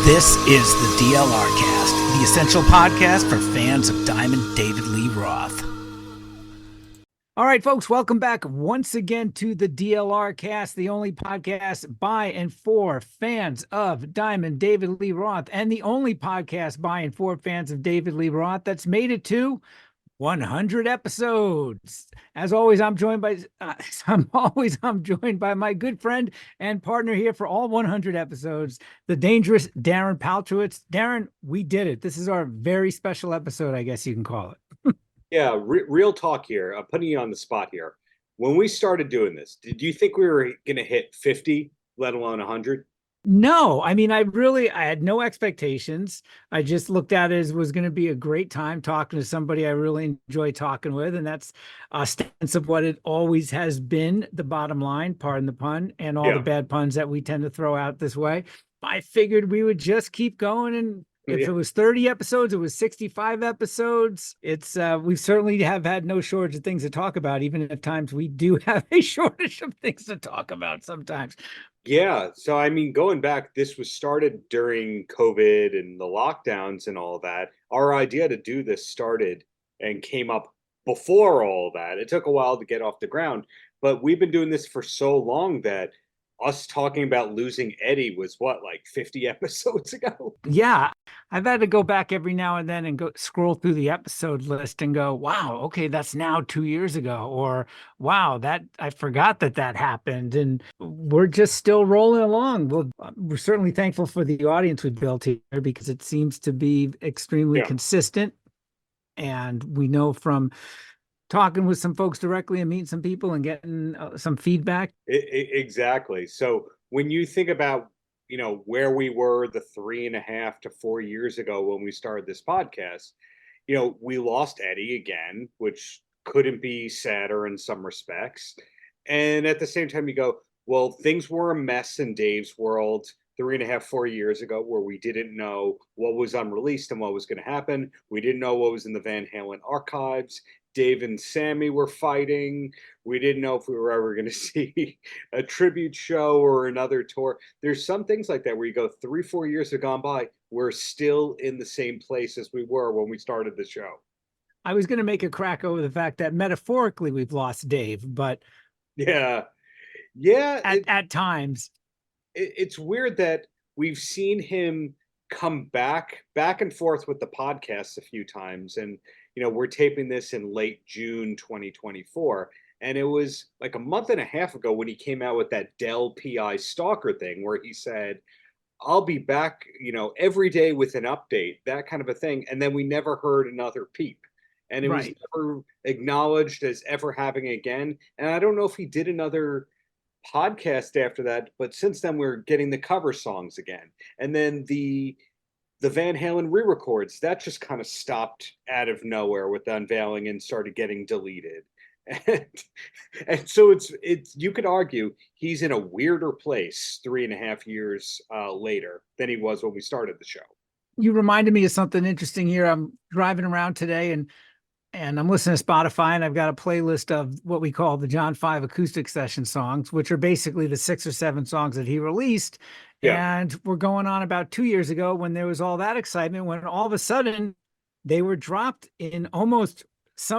This is the DLR Cast, the essential podcast for fans of Diamond David Lee Roth. All right, folks, welcome back once again to the DLR Cast, the only podcast by and for fans of Diamond David Lee Roth, and the only podcast by and for fans of David Lee Roth that's made it to 100 episodes. As always, I'm joined by my good friend and partner here for all 100 episodes, the dangerous Darren Paltrowitz. Darren, we did it. This is our very special episode, I guess you can call it. Yeah, real talk here. I'm putting you on the spot here. When we started doing this, did you think we were going to hit 50, let alone 100? No, I mean, I had no expectations. I just looked at it as was going to be a great time talking to somebody I really enjoy talking with. And that's a stance of what it always has been, the bottom line, pardon the pun, and all the bad puns that we tend to throw out this way. I figured we would just keep going. And if it was 30 episodes, it was 65 episodes. It's we certainly have had no shortage of things to talk about, even at times we do have a shortage of things to talk about sometimes. Yeah. So, I mean, going back, this was started during COVID and the lockdowns and all that. Our idea to do this started and came up before all that. It took a while to get off the ground, but we've been doing this for so long that us talking about losing Eddie was what, like 50 episodes ago? Yeah, I've had to go back every now and then and go scroll through the episode list and go, wow, okay, that's now 2 years ago, or wow, that I forgot that happened. And we're just still rolling along. Well, we're certainly thankful for the audience we've built here because it seems to be extremely consistent. And we know from talking with some folks directly and meeting some people and getting some feedback. Exactly. So when you think about, where we were the 3.5 to 4 years ago when we started this podcast, we lost Eddie again, which couldn't be sadder in some respects. And at the same time, you go, well, things were a mess in Dave's world 3.5, 4 years ago, where we didn't know what was unreleased and what was going to happen. We didn't know what was in the Van Halen archives. Dave and Sammy were fighting. We didn't know if we were ever going to see a tribute show or another tour. There's some things like that where you go 3-4 years have gone by. We're still in the same place as we were when we started the show. I was going to make a crack over the fact that metaphorically we've lost Dave, but yeah, at times it's weird that we've seen him come back and forth with the podcast a few times. And, we're taping this in late June 2024. And it was like a month and a half ago when he came out with that Dell PI stalker thing where he said, I'll be back, every day with an update, that kind of a thing. And then we never heard another peep. And it was never acknowledged as ever having again. And I don't know if he did another podcast after that, but since then we're getting the cover songs again. And then the Van Halen re-records, that just kind of stopped out of nowhere with the unveiling and started getting deleted. And so it's you could argue he's in a weirder place 3.5 years later than he was when we started the show. You reminded me of something interesting here. I'm driving around today and I'm listening to Spotify, and I've got a playlist of what we call the John 5 acoustic session songs, which are basically the 6 or 7 songs that he released. Yeah. And we're going on about 2 years ago when there was all that excitement, when all of a sudden they were dropped in almost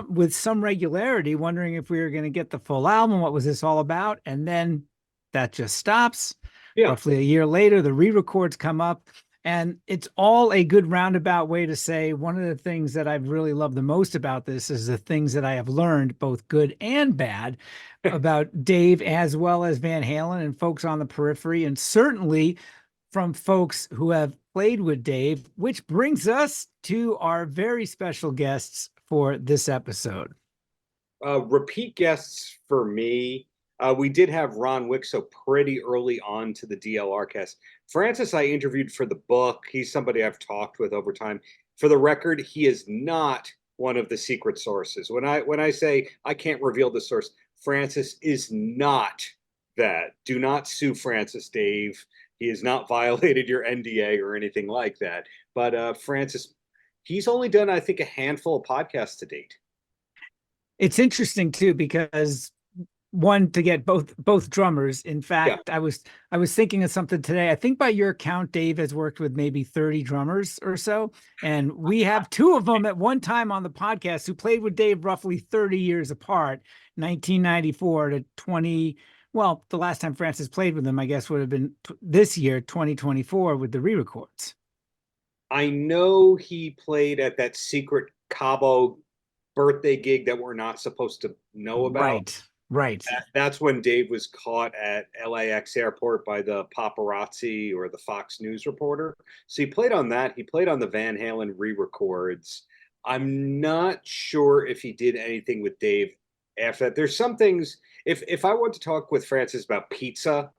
with some regularity, wondering if we were going to get the full album. What was this all about? And then that just stops. Yeah. Roughly a year later, the re-records come up. And it's all a good roundabout way to say one of the things that I've really loved the most about this is the things that I have learned, both good and bad, about Dave as well as Van Halen and folks on the periphery, and certainly from folks who have played with Dave, which brings us to our very special guests for this episode. Repeat guests for me. We did have Ron Wikso pretty early on to the DLR cast. Francis, I interviewed for the book. He's somebody I've talked with over time. For the record, he is not one of the secret sources. When I say I can't reveal the source, Francis is not that. Do not sue Francis, Dave. He has not violated your NDA or anything like that. But Francis, he's only done, I think, a handful of podcasts to date. It's interesting, too, because one to get both drummers. In Yeah. fact, I was thinking of something today. I think by your count, Dave has worked with maybe 30 drummers or so. And we have two of them at one time on the podcast who played with Dave roughly 30 years apart, 1994 to 20. Well, the last time Francis played with him, I guess, would have been this year, 2024, with the re-records. I know he played at that secret Cabo birthday gig that we're not supposed to know about. Right, right. That's when Dave was caught at LAX airport by the paparazzi or the Fox News reporter. So he played on that. He played on the Van Halen re-records. I'm not sure if he did anything with Dave after that. There's some things. If I want to talk with Francis about pizza,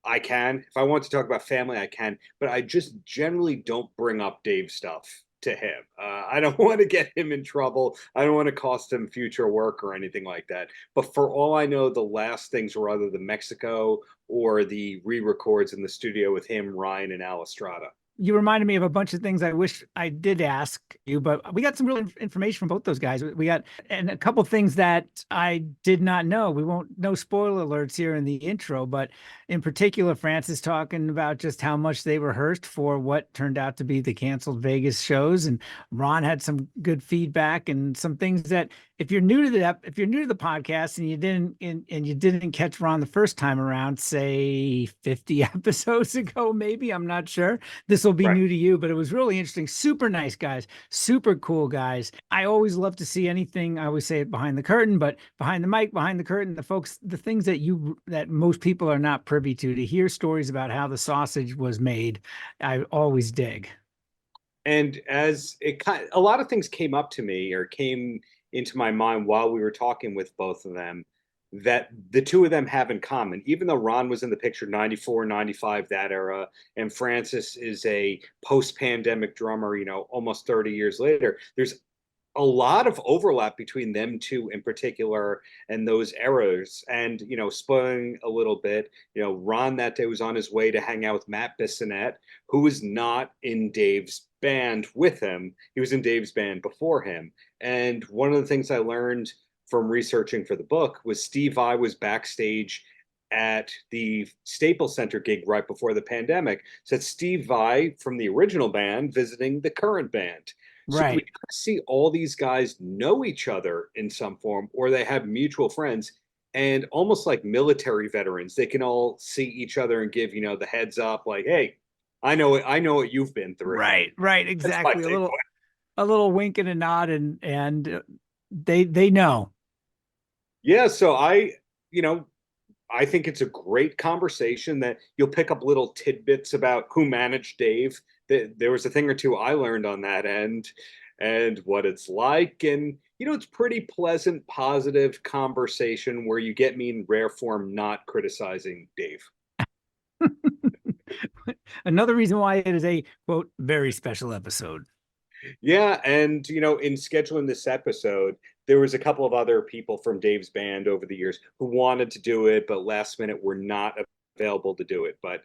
I can. If I want to talk about family, I can. But I just generally don't bring up Dave stuff to him. I don't want to get him in trouble. I don't want to cost him future work or anything like that. But for all I know, the last things were either the Mexico or the re-records in the studio with him, Ryan, and Al Estrada. You reminded me of a bunch of things I wish I did ask you, but we got some real information from both those guys. We got, and a couple things that I did not know. We won't, no spoiler alerts here in the intro, but in particular, Francis talking about just how much they rehearsed for what turned out to be the canceled Vegas shows. And Ron had some good feedback and some things that if you're new to the podcast and you didn't catch Ron the first time around, say 50 episodes ago, maybe, I'm not sure. This will be Right. new to you, but it was really interesting. Super nice guys, super cool guys. I always love to see anything. I always say it behind the curtain, but behind the mic, behind the curtain, the things that most people are not privy to hear stories about how the sausage was made. I always dig. And as a lot of things came up to me or came into my mind while we were talking with both of them that the two of them have in common. Even though Ron was in the picture 94, 95, that era, and Francis is a post-pandemic drummer, almost 30 years later, there's a lot of overlap between them two in particular and those eras. And, spoiling a little bit, Ron that day was on his way to hang out with Matt Bissonette, who was not in Dave's band with him. He was in Dave's band before him. And one of the things I learned from researching for the book was Steve Vai was backstage at the Staples Center gig right before the pandemic. So it's Steve Vai from the original band visiting the current band. So we Right. see all these guys know each other in some form, or they have mutual friends, and almost like military veterans, they can all see each other and give, the heads up, like, "Hey, I know what you've been through." Right. Right. That's my Exactly. takeaway. A little wink and a nod, and they know. Yeah, so you know, I think it's a great conversation that you'll pick up little tidbits about who managed Dave. There was a thing or two I learned on that end and what it's like. And, it's pretty pleasant, positive conversation where you get me in rare form not criticizing Dave. Another reason why it is a quote very special episode. Yeah, and in scheduling this episode, there was a couple of other people from Dave's band over the years who wanted to do it, but last minute were not available to do it. But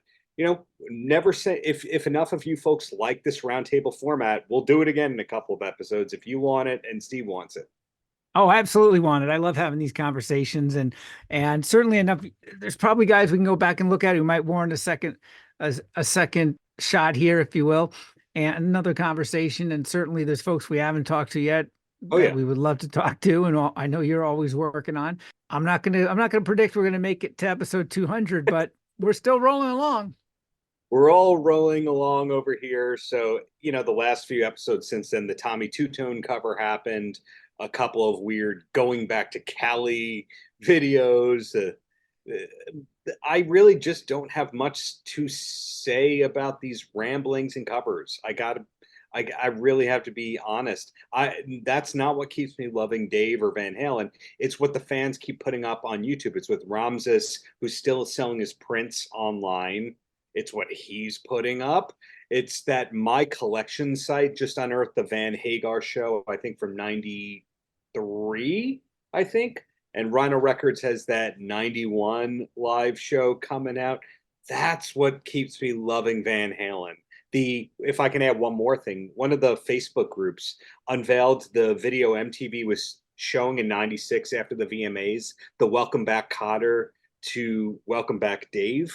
never say if enough of you folks like this roundtable format, we'll do it again in a couple of episodes if you want it and Steve wants it. Oh, I absolutely want it. I love having these conversations, and certainly enough. There's probably guys we can go back and look at who might warrant a second shot here, if you will, and another conversation. And certainly there's folks we haven't talked to yet Oh that yeah. we would love to talk to, and I know you're always working on. I'm not gonna predict we're gonna make it to episode 200, but we're still rolling along. We're all rolling along over here. So, the last few episodes since then, the Tommy Two-Tone cover happened, a couple of weird going back to Cali videos. I really just don't have much to say about these ramblings and covers. I really have to be honest. That's not what keeps me loving Dave or Van Halen. It's what the fans keep putting up on YouTube. It's with Ramses, who's still selling his prints online. It's what he's putting up. It's that My Collection site just unearthed the Van Hagar show, I think from 93, I think. And Rhino Records has that 91 live show coming out. That's what keeps me loving Van Halen. If I can add one more thing, one of the Facebook groups unveiled the video MTV was showing in '96 after the VMAs, the Welcome Back Cotter to Welcome Back Dave.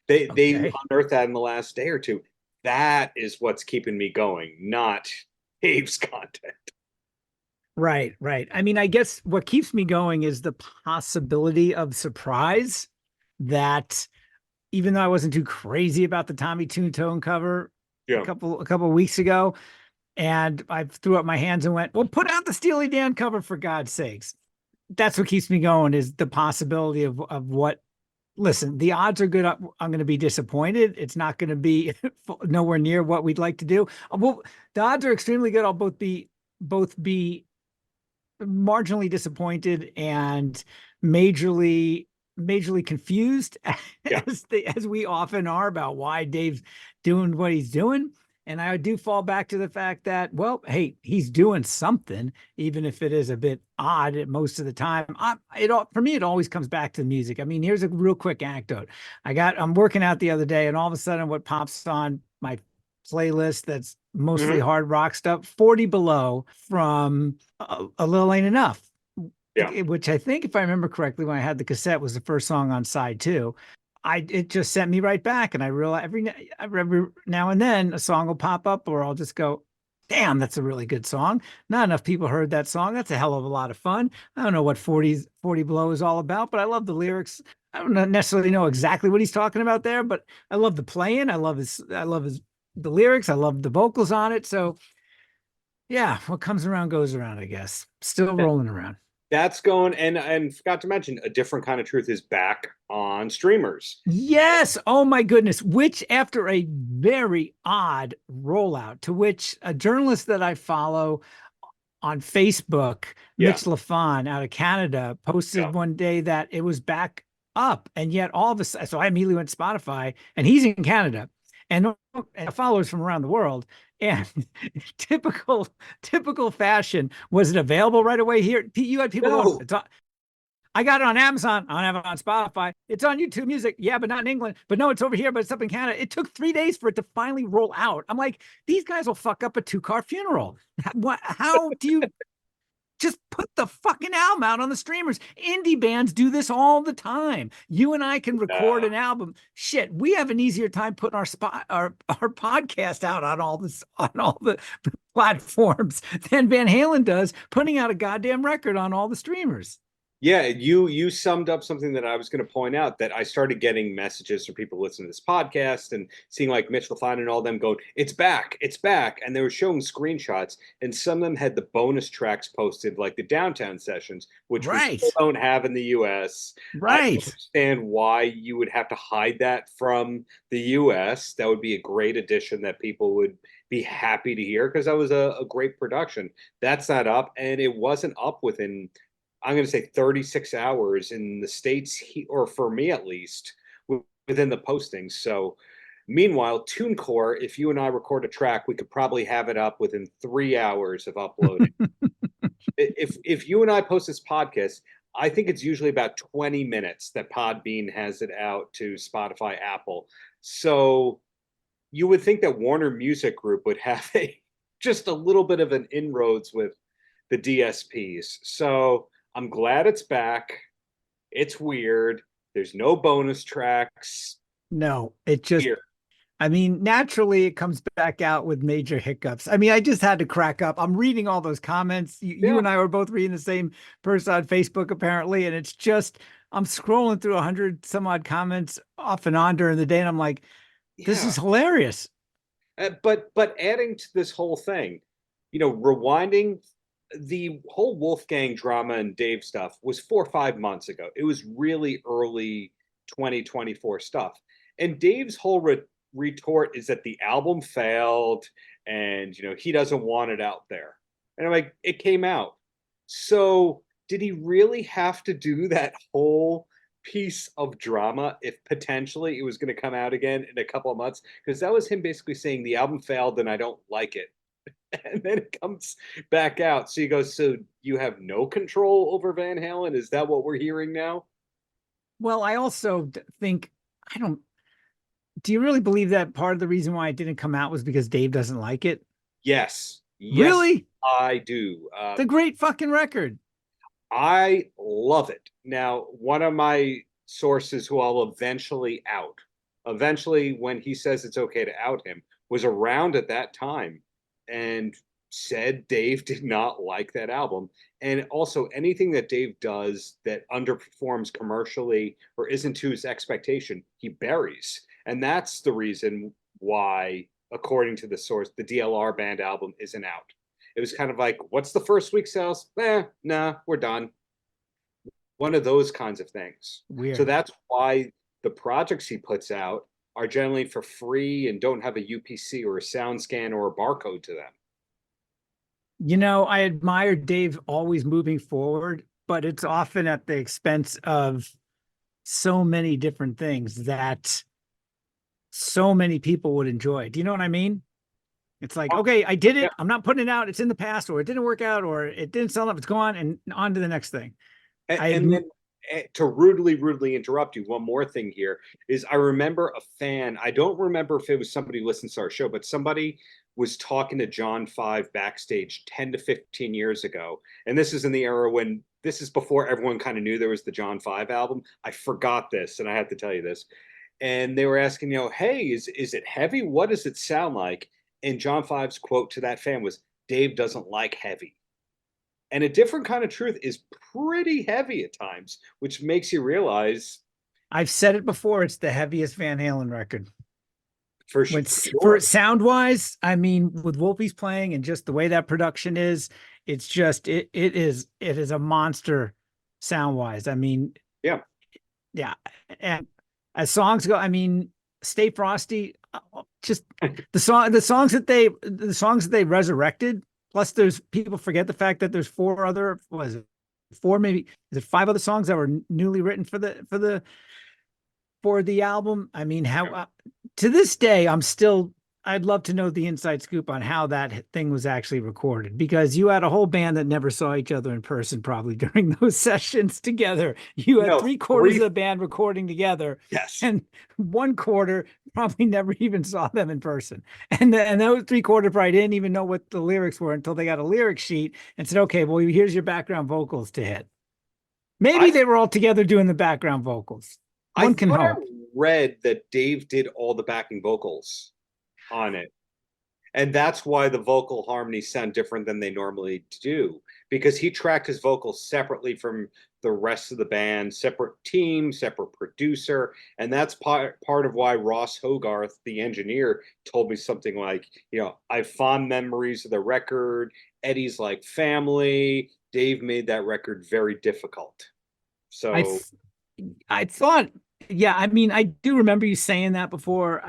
They Okay. unearthed that in the last day or two. That is what's keeping me going, not Dave's content. Right, right. I mean, I guess what keeps me going is the possibility of surprise that even though I wasn't too crazy about the Tommy Toon Tone cover Yeah. a couple of weeks ago, and I threw up my hands and went, "Well, put out the Steely Dan cover for God's sakes." That's what keeps me going is the possibility of what. Listen, the odds are good. I'm going to be disappointed. It's not going to be nowhere near what we'd like to do. Well, the odds are extremely good. I'll both be marginally disappointed and majorly confused Yeah. as we often are about why Dave's doing what he's doing. And I do fall back to the fact that, well, hey, he's doing something, even if it is a bit odd at most of the time. For me, it always comes back to the music. I mean, here's a real quick anecdote. I'm working out the other day, and all of a sudden, what pops on my playlist that's mostly hard rock stuff, 40 Below from A Little Ain't Enough. Yeah. Which I think, if I remember correctly, when I had the cassette, was the first song on side 2. It just sent me right back, and I realize every now and then a song will pop up, or I'll just go, "Damn, that's a really good song." Not enough people heard that song. That's a hell of a lot of fun. I don't know what 40 Below is all about, but I love the lyrics. I don't necessarily know exactly what he's talking about there, but I love the playing. I love the lyrics. I love the vocals on it. So yeah, what comes around goes around, I guess. Still rolling around. That's going, and forgot to mention, A Different Kind of Truth is back on streamers. Yes. Oh my goodness. Which, after a very odd rollout, to which a journalist that I follow on Facebook, Mitch LaFon out of Canada, posted one day that it was back up. And yet all of a sudden, so I immediately went to Spotify, and he's in Canada, and followers from around the world. And typical fashion, was it available right away here? You had people going, I got it on Amazon. I don't have it on Spotify. It's on YouTube Music. Yeah, but not in England. But no, it's over here, but it's up in Canada. It took 3 days for it to finally roll out. I'm like, these guys will fuck up a 2-car funeral. How do you just put the fucking album out on the streamers? Indie bands do this all the time. You and I can record an album. Shit, we have an easier time putting our podcast out on all the platforms than Van Halen does putting out a goddamn record on all the streamers. Yeah, you summed up something that I was going to point out, that I started getting messages from people listening to this podcast and seeing like Mitch LaFon and all them going, it's back. And they were showing screenshots, and some of them had the bonus tracks posted, like the downtown sessions, which we still don't have in the US. Right. I understand why you would have to hide that from the US. That would be a great addition that people would be happy to hear, because that was a great production. That's not up, and it wasn't up within, I'm going to say, 36 hours in the States, or for me at least, within the postings. So meanwhile, TuneCore, if you and I record a track, we could probably have it up within 3 hours of uploading. if you and I post this podcast, I think it's usually about 20 minutes that Podbean has it out to Spotify, Apple. So you would think that Warner Music Group would have just a little bit of an inroads with the DSPs. So I'm glad it's back. It's weird. There's no bonus tracks. No, it just, weird. I mean, naturally it comes back out with major hiccups. I mean, I just had to crack up. I'm reading all those comments. You and I were both reading the same person on Facebook, apparently. And it's just, I'm scrolling through 100 some odd comments off and on during the day. And I'm like, this is hilarious. But adding to this whole thing, rewinding, the whole Wolfgang drama and Dave stuff was 4 or 5 months ago. It was really early 2024 stuff. And Dave's whole retort is that the album failed and, he doesn't want it out there. And I'm like, it came out. So did he really have to do that whole piece of drama if potentially it was going to come out again in a couple of months? Because that was him basically saying the album failed and I don't like it. And then it comes back out. So he goes, so you have no control over Van Halen? Is that what we're hearing now? Well, I also think, do you really believe that part of the reason why it didn't come out was because Dave doesn't like it? Yes. Really? I do. It's a great fucking record. I love it. Now, one of my sources who I'll eventually, when he says it's okay to out him, was around at that time and said Dave did not like that album. And also, anything that Dave does that underperforms commercially or isn't to his expectation, he buries. And that's the reason why, according to the source, the DLR band album isn't out. It was kind of like, what's the first week sales? Nah, we're done. One of those kinds of things. So Weird. that's why the projects he puts out are generally for free and don't have a UPC or a sound scan or a barcode to them. You know, I admire Dave always moving forward, but it's often at the expense of so many different things that so many people would enjoy. Do you know what I mean? It's like, okay, I did Yeah. it. I'm not putting it out. It's in the past, or it didn't work out, or it didn't sell up. It's gone, and on to the next thing. And then to rudely interrupt you, one more thing here is I remember a fan. I don't remember if it was somebody who listens to our show, but somebody was talking to John Five backstage 10 to 15 years ago. And this is in the era when this is before everyone kind of knew there was the John Five album. I forgot this, and I have to tell you this. And they were asking, hey, is it heavy? What does it sound like? And John Five's quote to that fan was, Dave doesn't like heavy. And A Different Kind of Truth is pretty heavy at times, which makes you realize I've said it before. It's the heaviest Van Halen record. for For sure. sound wise, I mean, with Wolfie's playing and just the way that production is, it's just it is a monster sound wise. I mean, Yeah. yeah. And as songs go, I mean, Stay Frosty, just the songs that they resurrected. Plus, there's people forget the fact that there's four other, was it four, maybe is it five other songs that were newly written for the album. I mean, how to this day, I'd love to know the inside scoop on how that thing was actually recorded, because you had a whole band that never saw each other in person probably during those sessions together. You had No, three-quarters of the band recording together, yes. and one quarter probably never even saw them in person. And those three-quarter probably didn't even know what the lyrics were until they got a lyric sheet and said, okay, well, here's your background vocals to hit. Maybe they were all together doing the background vocals. One can I hope. read that Dave did all the backing vocals on it. And that's why the vocal harmonies sound different than they normally do, because he tracked his vocals separately from the rest of the band, separate team, separate producer. And that's part of why Ross Hogarth, the engineer, told me something like, I have fond memories of the record. Eddie's like family. Dave made that record very difficult. So I thought, yeah, I mean, I do remember you saying that before.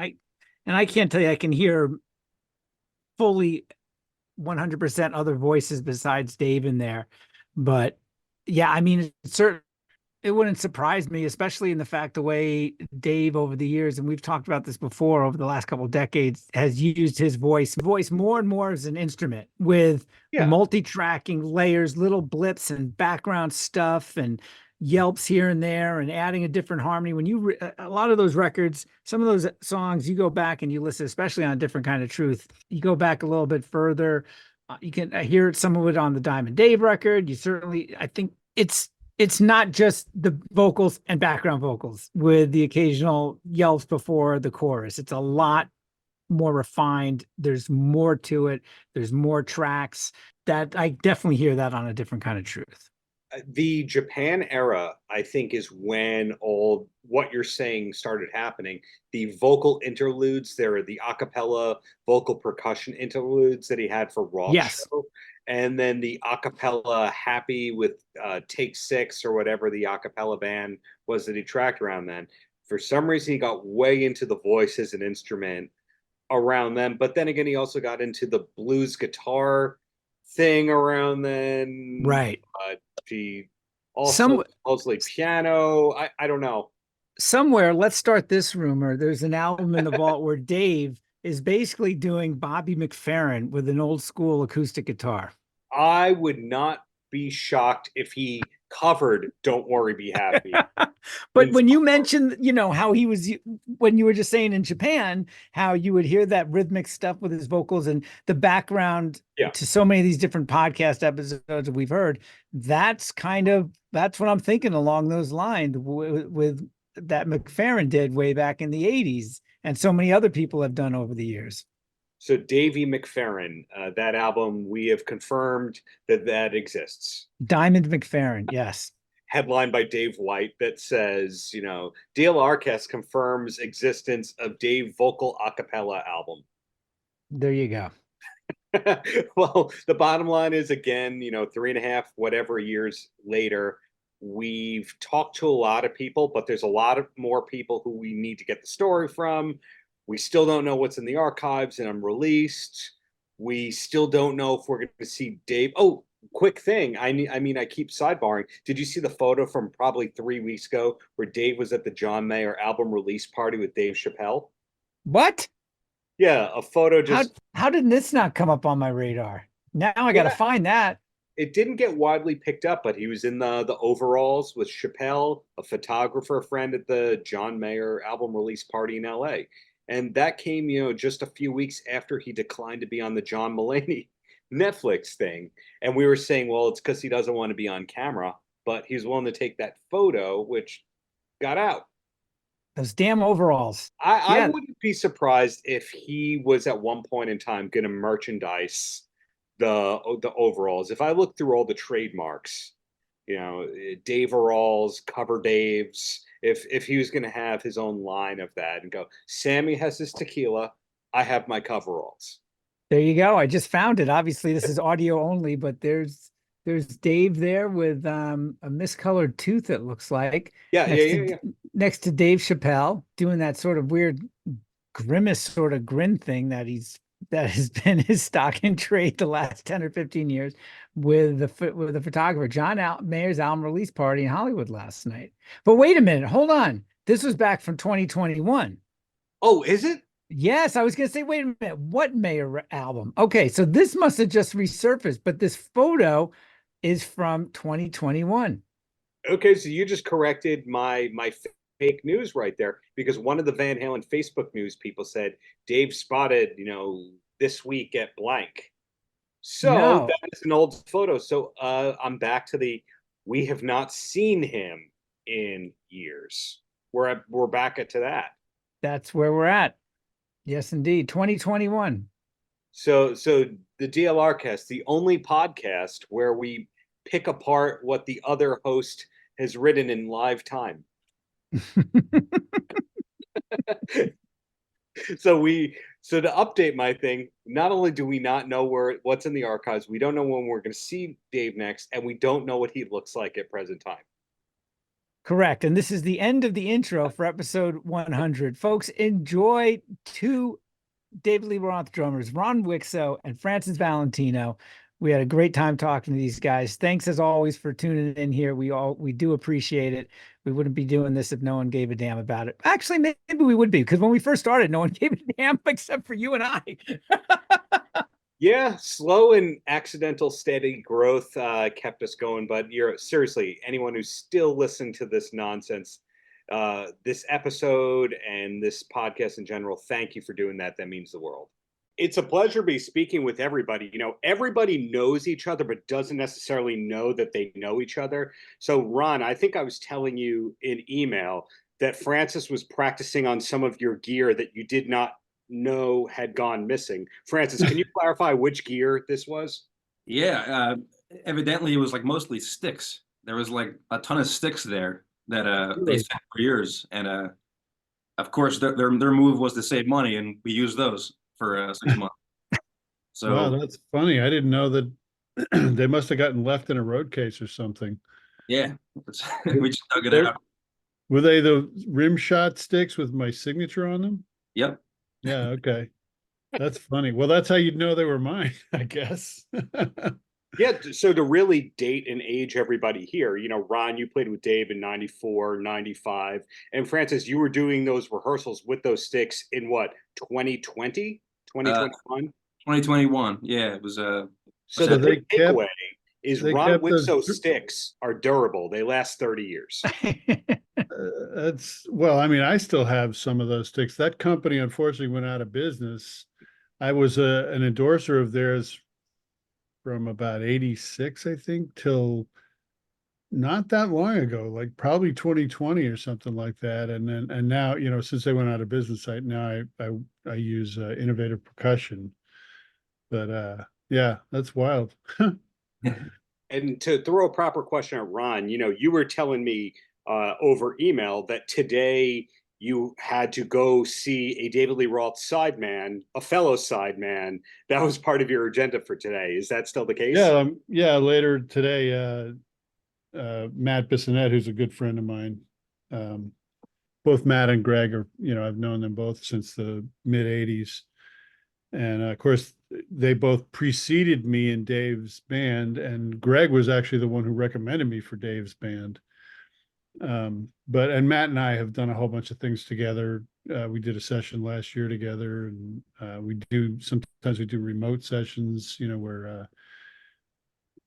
And I can't tell you I can hear fully 100% other voices besides Dave in there. But yeah, I mean, it wouldn't surprise me, especially in the fact the way Dave over the years, and we've talked about this before over the last couple of decades, has used his voice more and more as an instrument with multi-tracking layers, little blips and background stuff and yelps here and there and adding a different harmony. When a lot of those records, some of those songs, you go back and you listen, especially on A Different Kind of Truth, you go back a little bit further, you can hear some of it on the Diamond Dave record. I think it's not just the vocals and background vocals with the occasional yells before the chorus. It's a lot more refined. There's more to it. There's more tracks. That I definitely hear that on A Different Kind of Truth. The Japan era, I think, is when all what you're saying started happening. The vocal interludes, there are the a cappella vocal percussion interludes that he had for Raw Show. And then the a cappella Happy with Take Six or whatever the a cappella band was that he tracked around then. For some reason, he got way into the voice as an instrument around then. But then again, he also got into the blues guitar thing around then. Right. She also supposedly piano. I don't know. Somewhere, let's start this rumor. There's an album in the vault where Dave is basically doing Bobby McFerrin with an old school acoustic guitar. I would not be shocked if he covered Don't Worry, Be Happy. But when you mentioned, how he was, when you were just saying in Japan, how you would hear that rhythmic stuff with his vocals and the background Yeah. to so many of these different podcast episodes we've heard, that's what I'm thinking along those lines with that McFerrin did way back in the 80s. And so many other people have done over the years. So Davey McFerrin, that album, we have confirmed that exists. Diamond McFerrin, yes. Headlined by Dave White that says, DLR cast confirms existence of Dave vocal a cappella album. There you go. Well, the bottom line is, again, 3.5, whatever years later, we've talked to a lot of people, but there's a lot of more people who we need to get the story from. We still don't know what's in the archives and unreleased. We still don't know if we're going to see Dave. Oh, quick thing. I mean, I keep sidebarring. Did you see the photo from probably 3 weeks ago where Dave was at the John Mayer album release party with Dave Chappelle? What? Yeah, a photo just. How did this not come up on my radar? Now I got to find that. It didn't get widely picked up, but he was in the overalls with Chappelle, a photographer friend at the John Mayer album release party in LA. And that came, just a few weeks after he declined to be on the John Mulaney Netflix thing. And we were saying, well, it's because he doesn't want to be on camera, but he's willing to take that photo, which got out. Those damn overalls. I wouldn't be surprised if he was at one point in time going to merchandise the overalls. If I look through all the trademarks, Dave-overalls, Cover Daves, if he was going to have his own line of that and go, Sammy has his tequila, I have my coveralls. There you go. I just found it. Obviously, this is audio only, but there's Dave there with a miscolored tooth, it looks like. Yeah. Next to Dave Chappelle, doing that sort of weird grimace sort of grin thing that has been his stock in trade the last 10 or 15 years with the photographer. John Mayer's album release party in Hollywood last night. But wait a minute, hold on. This was back from 2021. Oh, is it? Yes, I was going to say, wait a minute, what Mayer album? Okay, so this must have just resurfaced, but this photo is from 2021. Okay, so you just corrected my fake news right there, because one of the Van Halen Facebook news people said Dave spotted, this week at blank. So that is an old photo. So I'm back to we have not seen him in years. We're back to that. That's where we're at. Yes, indeed. 2021. So the DLR cast, the only podcast where we pick apart what the other host has written in live time. So to update my thing, not only do we not know what's in the archives, we don't know when we're going to see Dave next, and we don't know what he looks like at present time. Correct. And this is the end of the intro for episode 100. Folks, enjoy two David Lee Roth drummers, Ron Wikso and Francis Valentino. We had a great time talking to these guys. Thanks as always for tuning in here. We do appreciate it. We wouldn't be doing this if no one gave a damn about it. Actually, maybe we would be, because when we first started, no one gave a damn except for you and I. Yeah, slow and accidental steady growth kept us going. But seriously, anyone who's still listening to this nonsense, this episode and this podcast in general, thank you for doing that. That means the world. It's a pleasure to be speaking with everybody. Everybody knows each other, but doesn't necessarily know that they know each other. So, Ron, I think I was telling you in email that Francis was practicing on some of your gear that you did not know had gone missing. Francis, can you clarify which gear this was? Yeah, evidently it was like mostly sticks. There was like a ton of sticks there that they sent for years, and of course their move was to save money, and we used those for 6 months. So wow, that's funny. I didn't know that. They must have gotten left in a road case or something. Yeah, we just dug it out. Were they the rim shot sticks with my signature on them? Yep. Yeah, okay. That's funny. Well, that's how you'd know they were mine, I guess. Yeah, so to really date and age everybody here, Ron, you played with Dave in 94, 95. And Francis, you were doing those rehearsals with those sticks in what, 2020? 2021? 2021. Yeah, it was So the big takeaway is They Ron kept those Wikso sticks are durable. They last 30 years. That's well, I mean, I still have some of those sticks. That company unfortunately went out of business. I was an endorser of theirs from about 86, I think, till not that long ago, like probably 2020 or something like that. And now, since they went out of business, now I use Innovative Percussion. But yeah, that's wild. And to throw a proper question at Ron, you were telling me over email that today you had to go see a David Lee Roth sideman, a fellow sideman. That was part of your agenda for today. Is that still the case? Yeah. Later today, Matt Bissonette, who's a good friend of mine. Both Matt and Greg are, I've known them both since the mid 80s. And of course, they both preceded me in Dave's band, and Greg was actually the one who recommended me for Dave's band. And Matt and I have done a whole bunch of things together. We did a session last year together, and sometimes we do remote sessions, where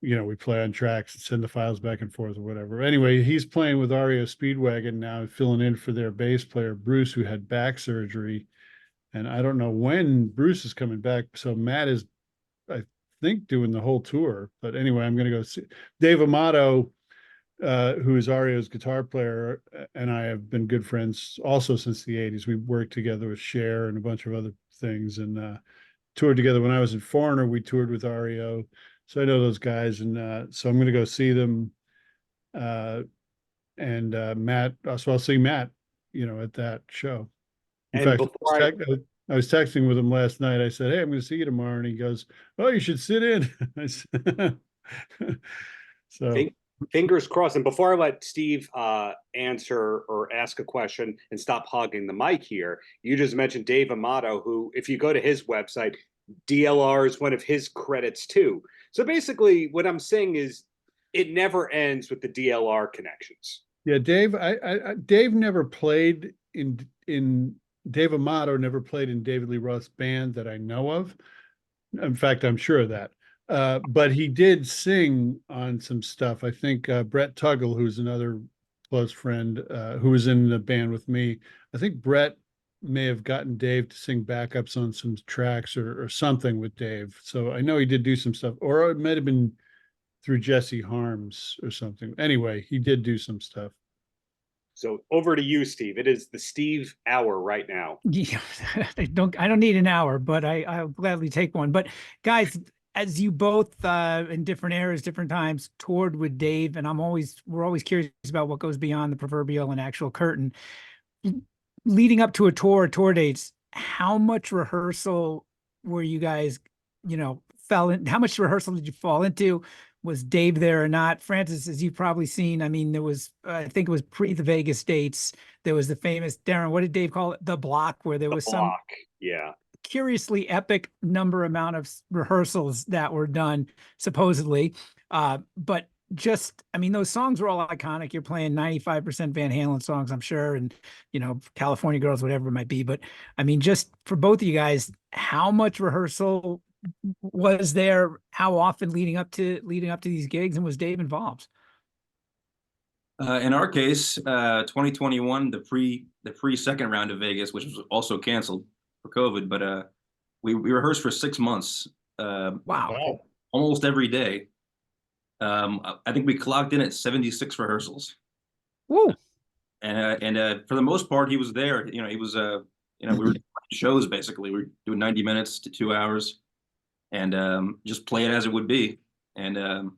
we play on tracks and send the files back and forth or whatever. Anyway, he's playing with REO Speedwagon now, filling in for their bass player, Bruce, who had back surgery. And I don't know when Bruce is coming back. So Matt is, I think, doing the whole tour. But anyway, I'm going to go see Dave Amato, who is REO's guitar player, and I have been good friends also since the 80s. We worked together with Cher and a bunch of other things, and toured together. When I was in Foreigner, we toured with REO. So I know those guys, and so I'm going to go see them. And Matt, so I'll see Matt, at that show. In fact, I was texting with him last night. I said, "Hey, I'm going to see you tomorrow," and he goes, "Oh, you should sit in." So fingers crossed. And before I let Steve answer or ask a question and stop hogging the mic here, you just mentioned Dave Amato, who, if you go to his website, DLR is one of his credits too. So basically, what I'm saying is, it never ends with the DLR connections. Yeah, Dave. Dave never played in Dave Amato never played in David Lee Roth's band that I know of. In fact, I'm sure of that. But he did sing on some stuff. I think Brett Tuggle, who's another close friend, who was in the band with me. I think Brett may have gotten Dave to sing backups on some tracks or something with Dave. So I know he did do some stuff, or it might have been through Jesse Harms or something. Anyway, he did do some stuff. So over to you, Steve. It is the Steve hour right now. Yeah, I don't need an hour, but I'll gladly take one. But guys, as you both in different eras, different times toured with Dave, and we're always curious about what goes beyond the proverbial and actual curtain. Leading up to a tour dates, how much rehearsal were you guys, how much rehearsal did you fall into? Was Dave there or not? Francis, as you've probably seen, I mean, there was, I think it was pre the Vegas dates. There was the famous, Darren, what did Dave call it? The block, where there was some curiously epic amount of rehearsals that were done, supposedly. But just, I mean, those songs were all iconic. You're playing 95% Van Halen songs, I'm sure, and, California Girls, whatever it might be. But I mean, just for both of you guys, how much rehearsal was there? How often leading up to these gigs, and was Dave involved? In our case, 2021, the pre second round of Vegas, which was also canceled for COVID, but we rehearsed for 6 months. Wow. Almost every day. I think we clocked in at 76 rehearsals. Woo. And for the most part, he was there. He was we were doing shows basically. We were doing 90 minutes to 2 hours. And just play it as it would be. And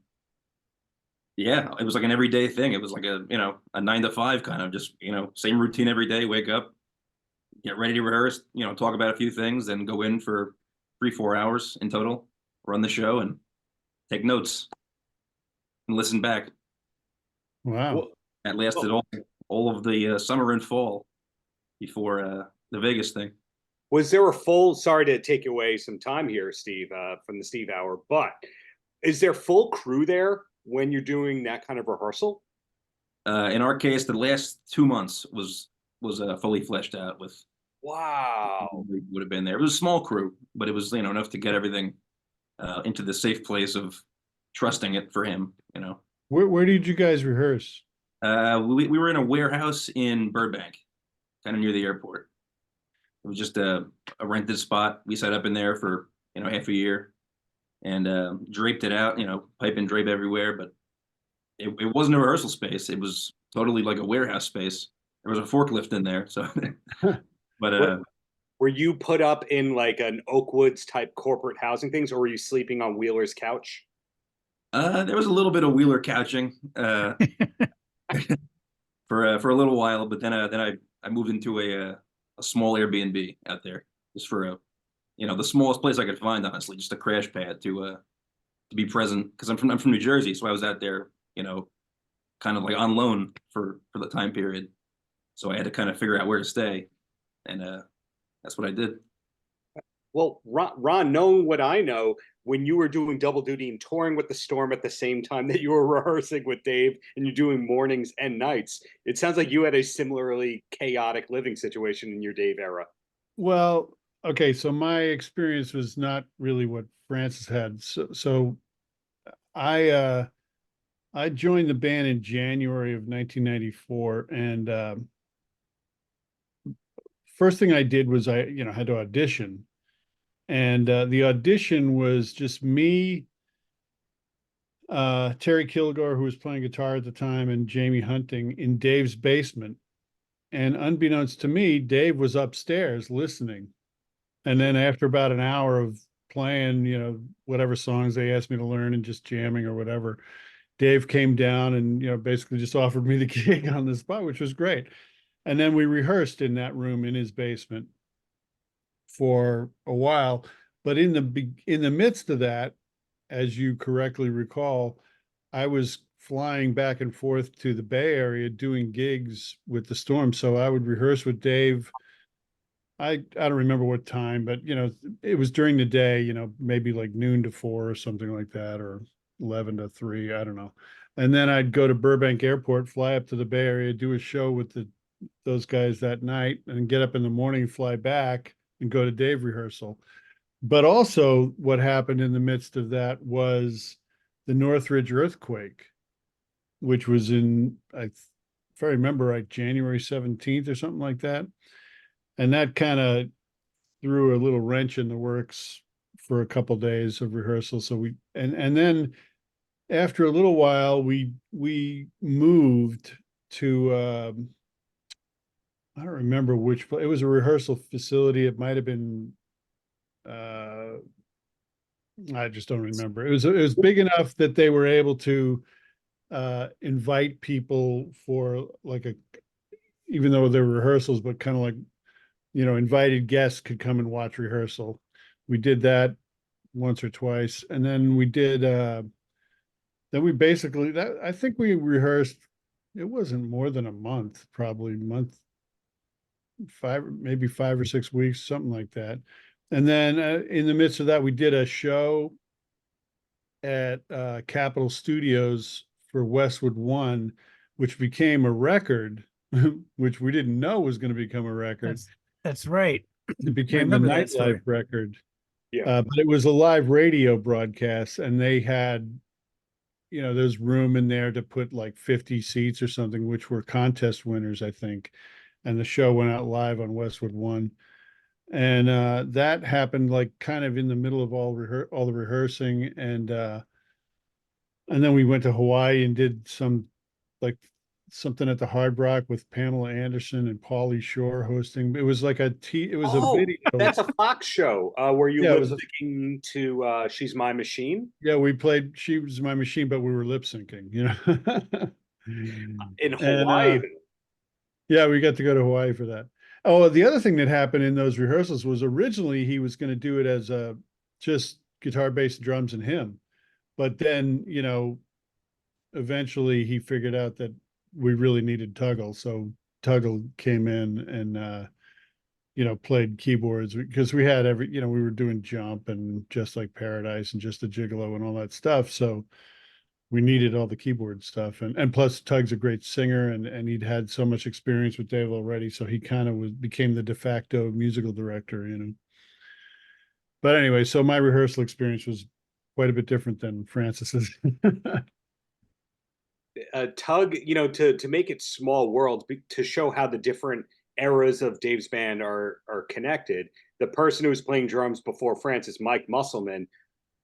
yeah, it was like an everyday thing. It was like a 9 to 5 kind of just, same routine every day, wake up, get ready to rehearse, talk about a few things, then go in for 3-4 hours in total, run the show and take notes and listen back. Wow. That lasted all of the summer and fall before the Vegas thing. Was there sorry to take away some time here, Steve, from the Steve hour, but is there full crew there when you're doing that kind of rehearsal? In our case, the last 2 months was fully fleshed out with. Wow. We would have been there. It was a small crew, but it was enough to get everything into the safe place of trusting it for him, you know. Where did you guys rehearse? We were in a warehouse in Burbank, kind of near the airport. It was just a rented spot. We set up in there for, you know, half a year and draped it out, you know, pipe and drape everywhere. But it wasn't a rehearsal space. It was totally like a warehouse space. There was a forklift in there. So, but Were you put up in like an Oakwoods type corporate housing things, or were you sleeping on Wheeler's couch? there was a little bit of Wheeler couching for a little while, but then I moved into a small Airbnb out there just for a, you know, the smallest place I could find, honestly, just a crash pad to be present, because I'm from New Jersey, so I was out there, you know, kind of like on loan for the time period, so I had to kind of figure out where to stay, and that's what I did. Well, Ron, knowing what I know, when you were doing double duty and touring with the Storm at the same time that you were rehearsing with Dave, and you're doing mornings and nights, it sounds like you had a similarly chaotic living situation in your Dave era. Well, okay, so my experience was not really what Francis had. So I joined the band in January of 1994, and first thing I did was I, you know, had to audition. And the audition was just me, Terry Kilgore, who was playing guitar at the time, and Jamie Hunting in Dave's basement. And unbeknownst to me, Dave was upstairs listening. And then after about an hour of playing, you know, whatever songs they asked me to learn and just jamming or whatever, Dave came down and, you know, basically just offered me the gig on the spot, which was great. And then we rehearsed in that room in his basement for a while. But in the midst of that, as you correctly recall, I was flying back and forth to the Bay Area doing gigs with the Storm. So I would rehearse with Dave. I don't remember what time, but you know, it was during the day, you know, maybe like noon to 4 or something like that, or 11 to 3, I don't know. And then I'd go to Burbank Airport, fly up to the Bay Area, do a show with those guys that night, and get up in the morning, fly back and go to Dave rehearsal. But also what happened in the midst of that was the Northridge earthquake, which was in, if I remember right, January 17th or something like that. And that kind of threw a little wrench in the works for a couple of days of rehearsal. So and then after a little while, we moved to, I don't remember which, it was a rehearsal facility. It might've been, I just don't remember. It was big enough that they were able to invite people for like even though there were rehearsals, but kind of like, you know, invited guests could come and watch rehearsal. We did that once or twice. And then we did, then we basically, I think we rehearsed, it wasn't more than a month, probably month, maybe 5 or 6 weeks, something like that. And then in the midst of that, we did a show at Capitol Studios for Westwood One, which became a record, which we didn't know was going to become a record. That's right. It became the nightlife record. Yeah. But it was a live radio broadcast, and they had, you know, there's room in there to put like 50 seats or something, which were contest winners, I think. And the show went out live on Westwood One. And that happened like kind of in the middle of all the rehearsing. And then we went to Hawaii and did something at the Hard Rock with Pamela Anderson and Pauly Shore hosting. It was like a video. That's a Fox show where you Yeah, lip syncing to She's My Machine. Yeah, we played She Was My Machine, but we were lip syncing, you know. In Hawaii. Yeah, we got to go to Hawaii for that. Oh, the other thing that happened in those rehearsals was originally he was going to do it as just guitar, bass, drums, and him. But then, you know, eventually he figured out that we really needed Tuggle. So Tuggle came in and, you know, played keyboards because we had we were doing Jump and Just Like Paradise and Just a Gigolo and all that stuff. So we needed all the keyboard stuff. And plus Tug's a great singer and he'd had so much experience with Dave already. So he kind of became the de facto musical director, you know. But anyway, so my rehearsal experience was quite a bit different than Francis's. Tug, to make it small world, to show how the different eras of Dave's band are connected. The person who was playing drums before Francis, Mike Musselman,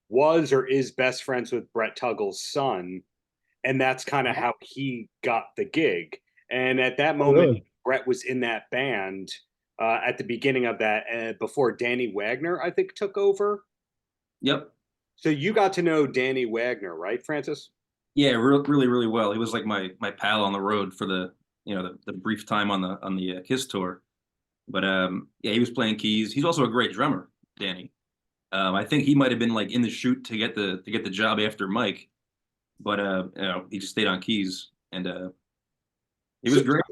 was or is best friends with Brett Tuggle's son, and that's kind of how he got the gig. And at that moment, really? Brett was in that band at the beginning of that, before Danny Wagner, I think, took over. Yep. So you got to know Danny Wagner, right, Francis? Yeah, really, really well. He was like my pal on the road for the brief time on the Kiss tour. But yeah, he was playing keys. He's also a great drummer, Danny. I think he might have been like in the shoot to get the job after Mike, but he just stayed on keys, and he was great.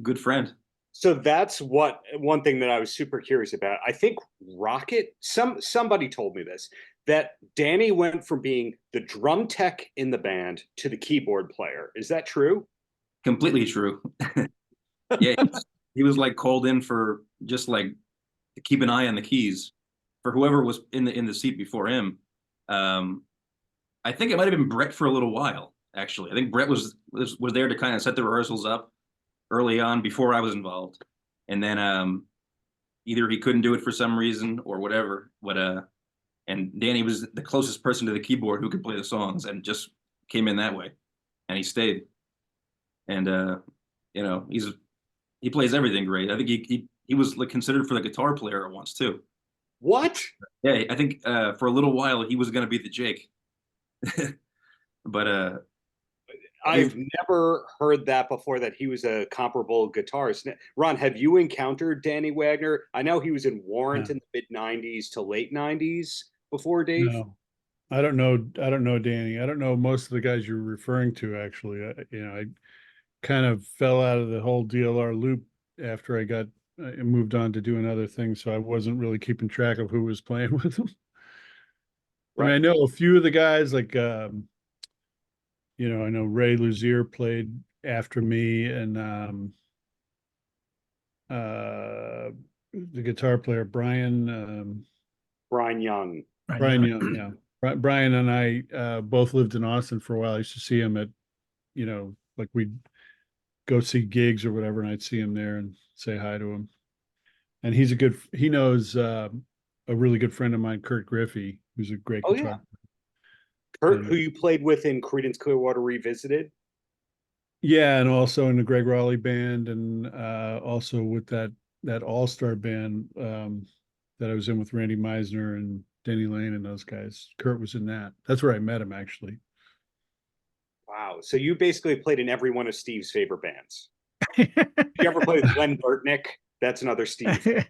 Good friend. So that's one thing that I was super curious about. I think Rocket, somebody told me this, that Danny went from being the drum tech in the band to the keyboard player. Is that true? Completely true. Yeah, he was like called in for just like to keep an eye on the keys for whoever was in the seat before him. I think it might have been Brett for a little while, actually. I think Brett was there to kind of set the rehearsals up early on before I was involved. And then either he couldn't do it for some reason or whatever. But and Danny was the closest person to the keyboard who could play the songs and just came in that way. And he stayed. And he plays everything great. I think he was like considered for the guitar player at once too. What? Yeah, I think for a little while he was going to be the Jake. But I've never heard that before, that he was a comparable guitarist. Ron, have you encountered Danny Wagner? I know he was in Warrant in the mid 90s to late 90s before Dave. No, I don't know. I don't know Danny. I don't know most of the guys you're referring to, actually. I kind of fell out of the whole DLR loop after I moved on to doing other things. So I wasn't really keeping track of who was playing with them. I mean, I know a few of the guys, like, I know Ray Luzier played after me, and the guitar player, Brian Young. Young, yeah. Brian and I both lived in Austin for a while. I used to see him at, like we'd go see gigs or whatever, and I'd see him there and say hi to him. And he knows a really good friend of mine, Kurt Griffey, who's a great guitar player. Kurt, who you played with in Creedence Clearwater Revisited? Yeah, and also in the Greg Raleigh band, and also with that all-star band that I was in with Randy Meisner and Denny Lane and those guys. Kurt was in that. That's where I met him, actually. Wow. So you basically played in every one of Steve's favorite bands. You ever played with Glenn Burtnick? That's another Steve.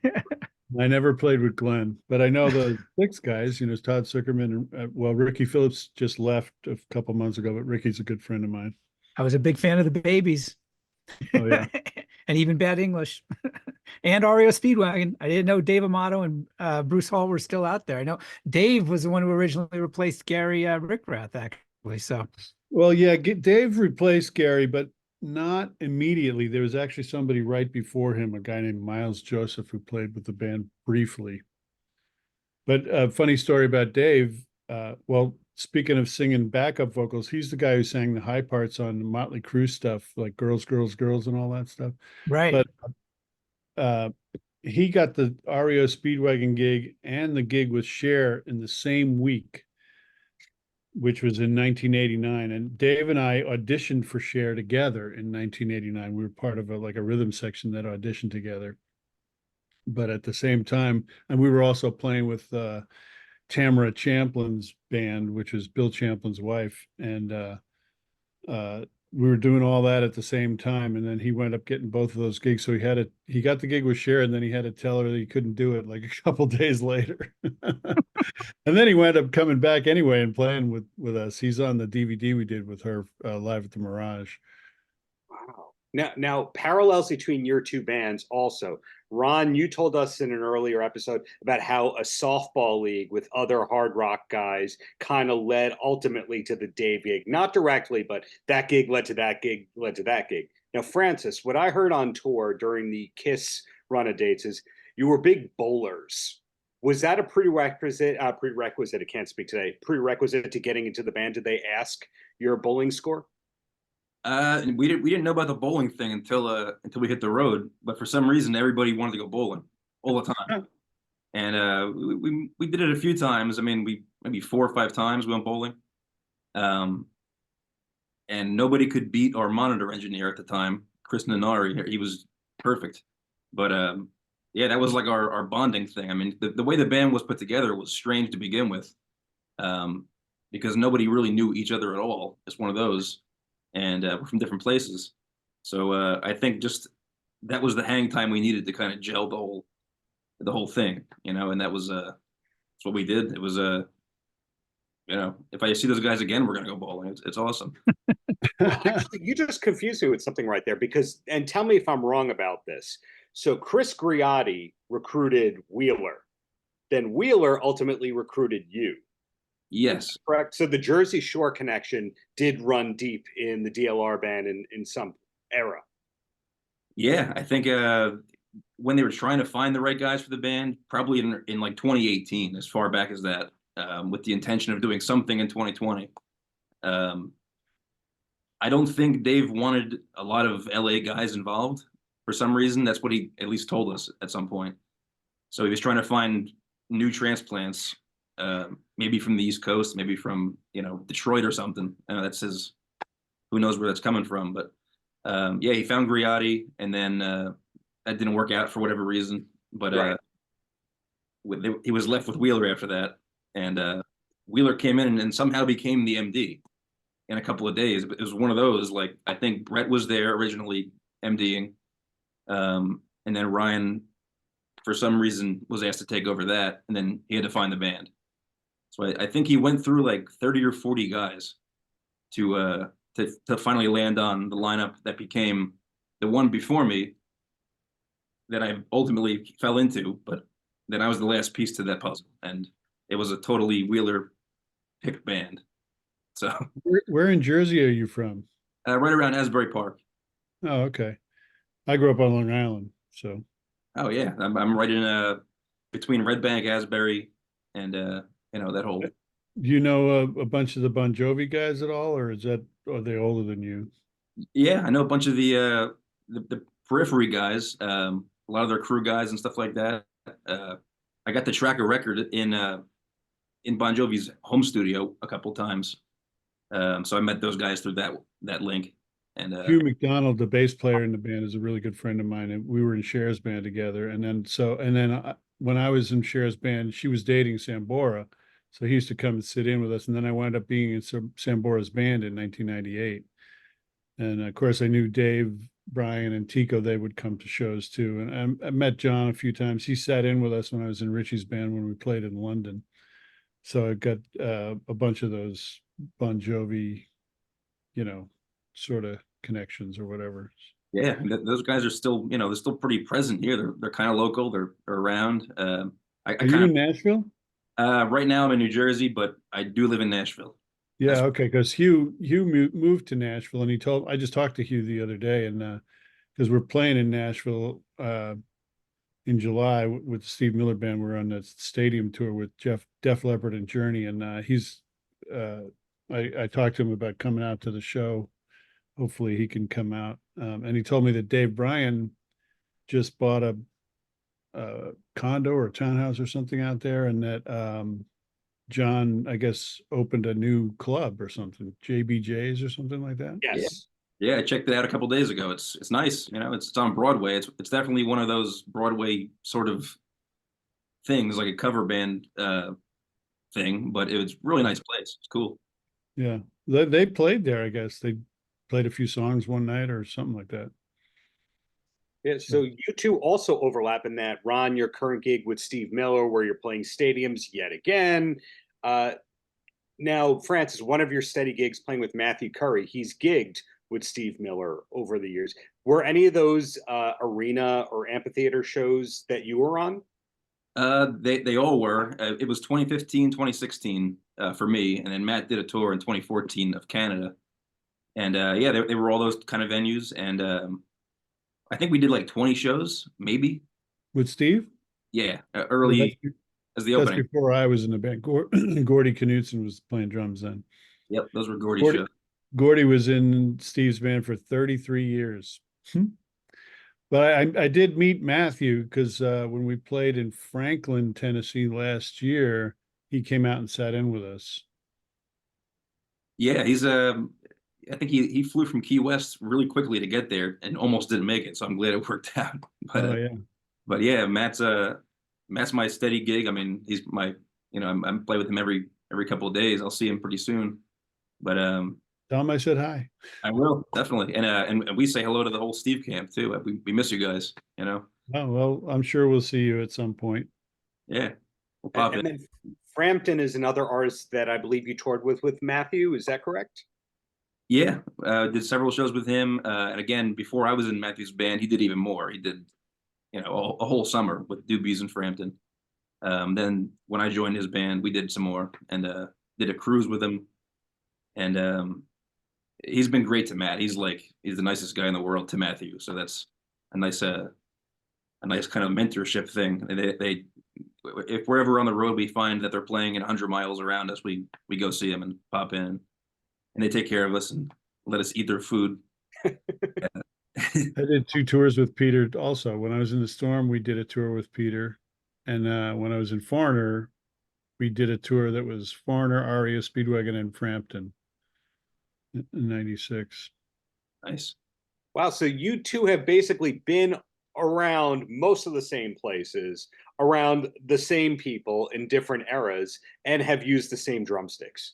I never played with Glenn, but I know the six guys, Todd Zuckerman. Well, Ricky Phillips just left a couple months ago, but Ricky's a good friend of mine. I was a big fan of the Babies. Oh, yeah. And even Bad English. And REO Speedwagon. I didn't know Dave Amato and Bruce Hall were still out there. I know Dave was the one who originally replaced Gary Rickrath, actually. So, well, yeah, Dave replaced Gary, but not immediately. There was actually somebody right before him, a guy named Miles Joseph, who played with the band briefly. But a funny story about Dave. Well, speaking of singing backup vocals, he's the guy who sang the high parts on the Motley Crue stuff, like Girls, Girls, Girls and all that stuff. right. But he got the REO Speedwagon gig and the gig with Cher in the same week, which was in 1989. And Dave and I auditioned for Cher together in 1989. We were part of a rhythm section that auditioned together. But at the same time, and we were also playing with Tamara Champlin's band, which is Bill Champlin's wife. And we were doing all that at the same time. And then he wound up getting both of those gigs. So he got the gig with Cher, and then he had to tell her that he couldn't do it like a couple days later. And then he wound up coming back anyway and playing with us. He's on the DVD we did with her live at the Mirage. Wow. Now parallels between your two bands also. Ron, you told us in an earlier episode about how a softball league with other hard rock guys kind of led ultimately to the Dave gig. Not directly, but that gig led to that gig, led to that gig. Now, Francis, what I heard on tour during the Kiss run of dates is you were big bowlers. Was that a prerequisite? Prerequisite. I can't speak today. Prerequisite to getting into the band. Did they ask your bowling score? We didn't know about the bowling thing until we hit the road. But for some reason, everybody wanted to go bowling all the time, and we did it a few times. I mean, we maybe 4 or 5 times we went bowling, and nobody could beat our monitor engineer at the time, Chris Nanari. He was perfect, but yeah, that was like our bonding thing. I mean, the way the band was put together was strange to begin with, because nobody really knew each other at all. It's one of those, and we're from different places. So I think just that was the hang time we needed to kind of gel the whole thing, you know. And that's what we did. It was you know, if I see those guys again, we're gonna go bowling. It's awesome. Actually, you just confused me with something right there, because, and tell me if I'm wrong about this. So Chris Griotti recruited Wheeler, then Wheeler ultimately recruited you. Yes. Correct. So the Jersey Shore connection did run deep in the DLR band in some era. Yeah, I think when they were trying to find the right guys for the band, probably in like 2018, as far back as that, with the intention of doing something in 2020. I don't think Dave wanted a lot of LA guys involved for some reason. That's what he at least told us at some point. So he was trying to find new transplants, maybe from the East Coast, maybe from, you know, Detroit or something. That's his, who knows where that's coming from. But yeah, he found Griotti, and then that didn't work out for whatever reason. But Right. he was left with Wheeler after that. And Wheeler came in and somehow became the MD in a couple of days. But it was one of those, like, I think Brett was there originally MDing. And then Ryan, for some reason, was asked to take over that. And then he had to find the band. So I think he went through like 30 or 40 guys to finally land on the lineup that became the one before me that I ultimately fell into. But then I was the last piece to that puzzle, and it was a totally Wheeler picked band. So Where in Jersey are you from? right around Asbury Park. Oh, okay. I grew up on Long Island, so. Oh yeah, I'm right in between Red Bank, Asbury, and you know, that whole. Do you know a bunch of the Bon Jovi guys at all, or are they older than you? Yeah, I know a bunch of the periphery guys, a lot of their crew guys and stuff like that. I got to track a record in Bon Jovi's home studio a couple times, so I met those guys through that link. And Hugh McDonald, the bass player in the band, is a really good friend of mine, and we were in Cher's band together. And then when I was in Cher's band, she was dating Sambora, so he used to come and sit in with us. And then I wound up being in Sambora's band in 1998. And of course, I knew Dave, Brian, and Tico. They would come to shows too. And I met John a few times. He sat in with us when I was in Richie's band when we played in London. So I got a bunch of those Bon Jovi, you know, sort of connections or whatever. yeah, those guys are still, you know, they're still pretty present here. They're kind of local. They're around. I Are you kind in Nashville? right now I'm in New Jersey, but I do live in Nashville. Yeah, okay. Because Hugh moved to Nashville, and I just talked to Hugh the other day, and because we're playing in Nashville in July with the Steve Miller Band. We're on the stadium tour with Def Leppard and Journey, and I talked to him about coming out to the show. Hopefully he can come out. And he told me that Dave Bryan just bought a condo or a townhouse or something out there, and that John, I guess, opened a new club or something, JBJ's or something like that. Yes. Yeah, I checked it out a couple days ago. It's nice, you know. It's on Broadway. It's definitely one of those Broadway sort of things, like a cover band thing, but it was a really nice place. It's cool. Yeah, they played there. I guess they played a few songs one night or something like that. Yeah, so you two also overlap in that, Ron, your current gig with Steve Miller, where you're playing stadiums yet again. Now, Francis, one of your steady gigs playing with Matthew Curry, he's gigged with Steve Miller over the years. Were any of those arena or amphitheater shows that you were on? They all were. It was 2015, 2016 for me, and then Matt did a tour in 2014 of Canada. And yeah, they were all those kind of venues, and I think we did like 20 shows, maybe. With Steve? Yeah, Oh, early as the That's opening. before I was in the band. Gordy Knudsen was playing drums then. Yep, those were Gordy Gordy- shows. Gordy was in Steve's band for 33 years. But I did meet Matthew because when we played in Franklin, Tennessee last year, he came out and sat in with us. Yeah, he's I think he flew from Key West really quickly to get there and almost didn't make it. So I'm glad it worked out. But Oh yeah. but yeah, Matt's my steady gig. I mean, he's my, you know, I'm play with him every couple of days. I'll see him pretty soon. But Tell him I said hi. I will definitely, and we say hello to the whole Steve camp too. We miss you guys. You know. Oh well, I'm sure we'll see you at some point. Yeah, we'll pop And in. then Frampton is another artist that I believe you toured with Matthew. Is that correct? Yeah, did several shows with him, and again, before I was in Matthew's band, he did even more. He did, you know, a whole summer with Doobies and Frampton. Then when I joined his band, we did some more and did a cruise with him. And he's been great to Matt. He's the nicest guy in the world to Matthew. So that's a nice kind of mentorship thing. They if we're ever on the road, we find that they're playing in 100 miles around us. We go see them and pop in, and they take care of us and let us eat their food. I did 2 tours with Peter also. When I was in the Storm, we did a tour with Peter. And when I was in Foreigner, we did a tour that was Foreigner, Aria, Speedwagon, and Frampton in 96. Nice. Wow. So you two have basically been around most of the same places, around the same people in different eras, and have used the same drumsticks.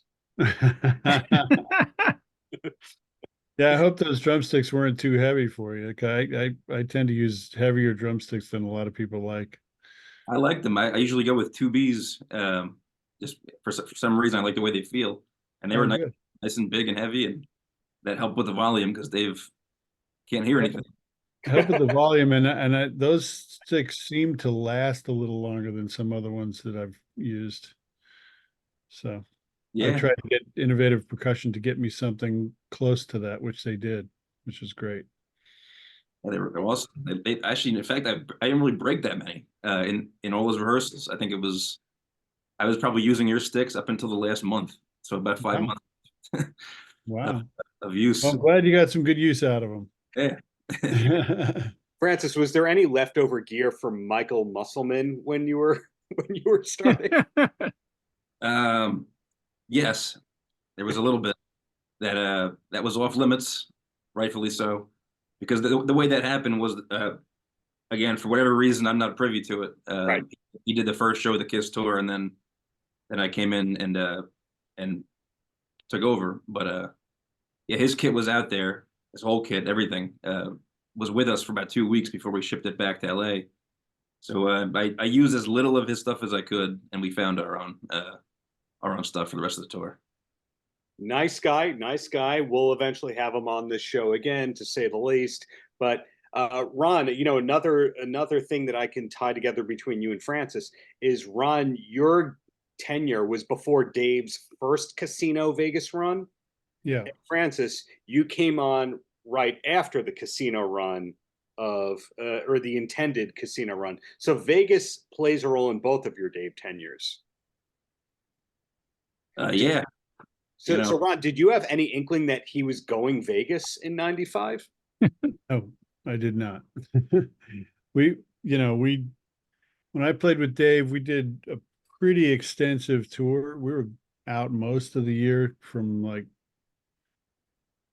Yeah, I hope those drumsticks weren't too heavy for you. I tend to use heavier drumsticks than a lot of people like. I like them. I usually go with 2Bs. Just for some reason, I like the way they feel, and they were Good. nice and big and heavy, and that helped with the volume because can't hear anything. Help with the volume, and those sticks seem to last a little longer than some other ones that I've used. So I Yeah, tried to get Innovative Percussion to get me something close to that, which they did, which was great. they were awesome. They actually, in fact, I didn't really break that many in all those rehearsals. I think I was probably using your sticks up until the last month, so about 5 Wow. months Wow. of use. Well, I'm glad you got some good use out of them. Yeah. Francis, was there any leftover gear from Michael Musselman when you were starting? Yes, there was a little bit that was off limits, rightfully so, because the way that happened was again, for whatever reason, I'm not privy to it. Right. He did the first show of the Kiss tour, and then I came in and took over. But yeah, his kit was out there. His whole kit, everything, was with us for about 2 weeks before we shipped it back to LA. So I used as little of his stuff as I could, and we found our own stuff for the rest of the tour. Nice guy, nice guy. We'll eventually have him on this show again, to say the least. But Ron, you know, another thing that I can tie together between you and Francis is, Ron, your tenure was before Dave's first Casino Vegas run. Yeah. And Francis, you came on right after the Casino run of or the intended Casino run. So Vegas plays a role in both of your Dave tenures. Yeah. So, You know. so Ron, did you have any inkling that he was going Vegas in '95? No, I did not. When I played with Dave, we did a pretty extensive tour. We were out most of the year from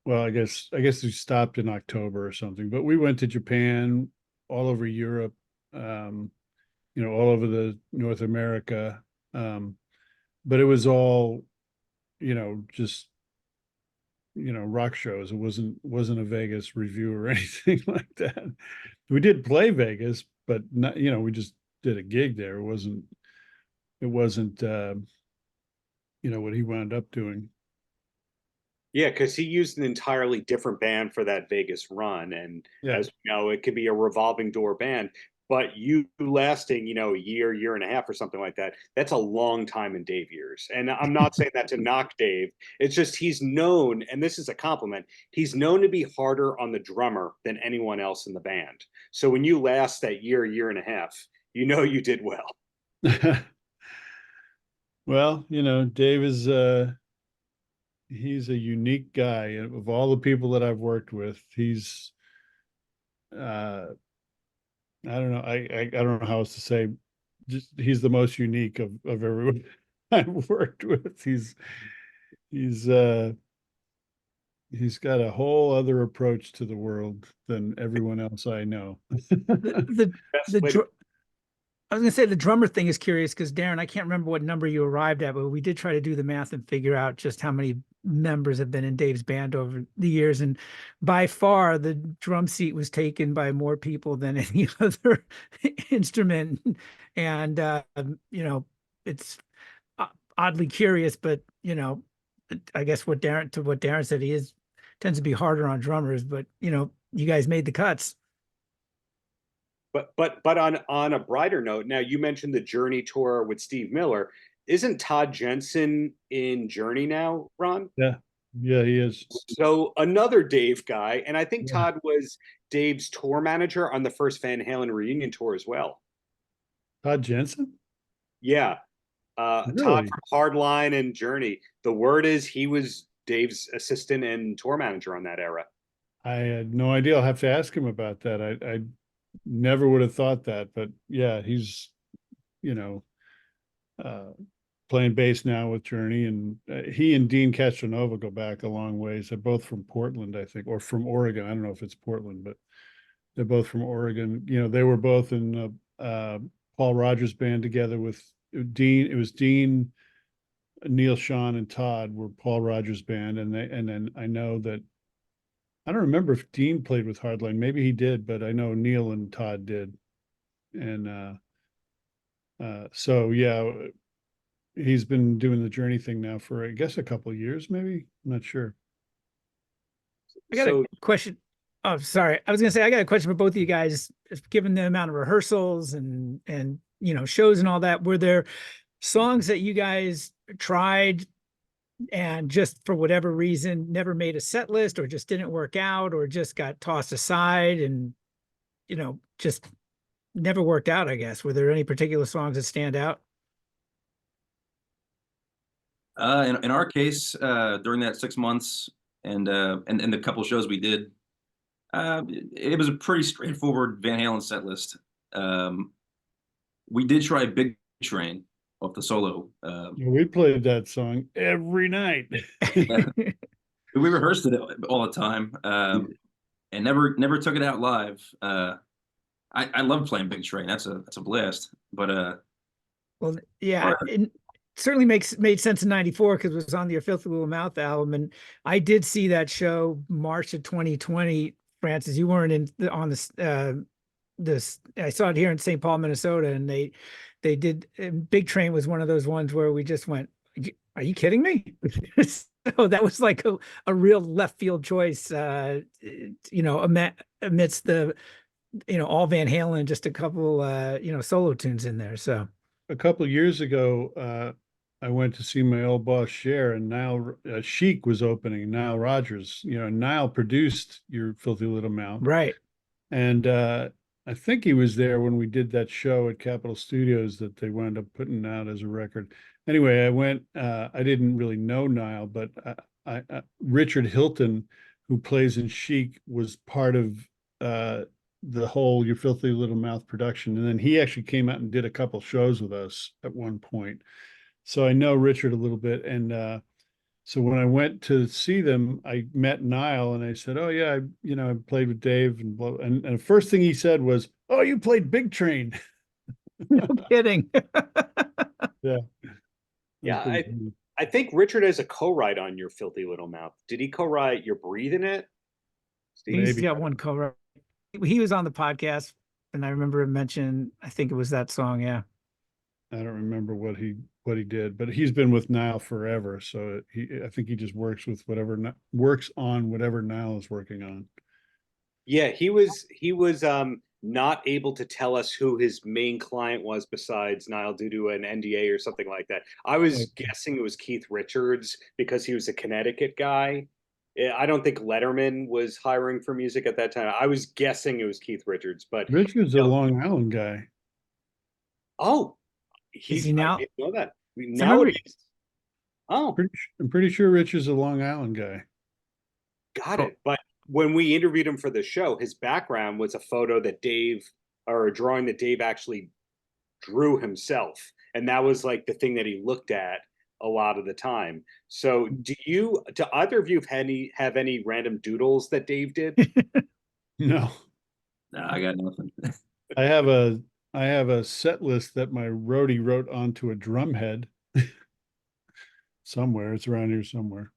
I guess we stopped in October or something, but we went to Japan, all over Europe, all over the North America. But it was all, just, rock shows. It wasn't a Vegas review or anything like that. We did play Vegas, but not, we just did a gig there. It wasn't what he wound up doing. Yeah, because he used an entirely different band for that Vegas run, and Yeah. as we know, it could be a revolving door band. But you lasting, a year and a half or something like that, that's a long time in Dave years. And I'm not saying that to knock Dave. It's just he's known, and this is a compliment, he's known to be harder on the drummer than anyone else in the band. So when you last that year and a half, you did well. Well, Dave is he's a unique guy. Of all the people that I've worked with, he's I don't know. I don't know how else to say. Just he's the most unique of everyone I've worked with. He's he's got a whole other approach to the world than everyone else I know. The Best the way dr- I was gonna say the drummer thing is curious because Darren, I can't remember what number you arrived at, but we did try to do the math and figure out just how many members have been in Dave's band over the years. And by far the drum seat was taken by more people than any other instrument. And it's oddly curious, but I guess what Darren said, tends to be harder on drummers, but you guys made the cuts. But on a brighter note, now you mentioned the Journey tour with Steve Miller. Isn't Todd Jensen in Journey now, Ron? Yeah, he is. So another Dave guy, and I think Yeah. Todd was Dave's tour manager on the first Van Halen reunion tour as well. Todd Jensen? Yeah. Really? Todd from Hardline and Journey. The word is he was Dave's assistant and tour manager on that era. I had no idea. I'll have to ask him about that. I never would have thought that, but yeah, he's, playing bass now with Journey, and he and Dean Castronova go back a long ways. They're both from Portland, I think, or from Oregon. I don't know if it's Portland, but they're both from Oregon. They were both in Paul Rogers band together with Dean. It was Dean, Neil, Sean, and Todd were Paul Rogers band, and then I know that I don't remember if Dean played with Hardline. Maybe he did, but I know Neil and Todd did. And so yeah, he's been doing the Journey thing now for I guess a couple of years, maybe. I'm not sure. I got a question. Oh, sorry. I was gonna say I got a question for both of you guys. Given the amount of rehearsals and shows and all that, were there songs that you guys tried and just for whatever reason never made a set list, or just didn't work out, or just got tossed aside and just never worked out, I guess? Were there any particular songs that stand out? In our case, during that 6 months and the couple shows we did, it was a pretty straightforward Van Halen set list. We did try Big Train off the solo. We played that song every night. We rehearsed it all the time, and never took it out live. I love playing Big Train. That's a blast. But well, yeah, it certainly made sense in '94 because it was on the Filthy Little Mouth album, and I did see that show March of 2020. Francis, you weren't on this. I saw it here in St. Paul, Minnesota, and they did. Big Train was one of those ones where we just went, "Are you kidding me?" So that was like a real left field choice, amidst the all Van Halen, just a couple solo tunes in there. So a couple of years ago, I went to see my old boss Cher, and Nile Chic was opening. Nile Rodgers, Nile produced Your Filthy Little Mouth, right? And I think he was there when we did that show at Capitol Studios that they wound up putting out as a record. Anyway, I went. I didn't really know Nile, but Richard Hilton, who plays in Chic, was part of the whole Your Filthy Little Mouth production, and then he actually came out and did a couple shows with us at one point. So I know Richard a little bit, and so when I went to see them, I met Nile, and I said, "Oh yeah, I played with Dave," and the first thing he said was, "Oh, you played Big Train." No kidding. Yeah. Yeah, I think Richard has a co-write on Your Filthy Little Mouth. Did he co-write You're Breathing It? He's got one cover. He was on the podcast, and I remember him mention, I think it was that song. Yeah. I don't remember what he did, but he's been with Nile forever. So I think he just works on whatever Nile is working on. Yeah, he was not able to tell us who his main client was besides Nile due to an NDA or something like that. I was guessing it was Keith Richards because he was a Connecticut guy. I don't think Letterman was hiring for music at that time. I was guessing it was Keith Richards, but Richard's a Long Island guy. oh, is he now? I didn't know that. Nowadays, oh, I'm pretty sure Rich is a Long Island guy. got it. But when we interviewed him for the show, his background was a photo that Dave, or a drawing that Dave actually drew himself. And that was like the thing that he looked at a lot of the time. So do either of you have any random doodles that Dave did? No, Nah, I got nothing. I have a set list that my roadie wrote onto a drum head somewhere. It's around here somewhere.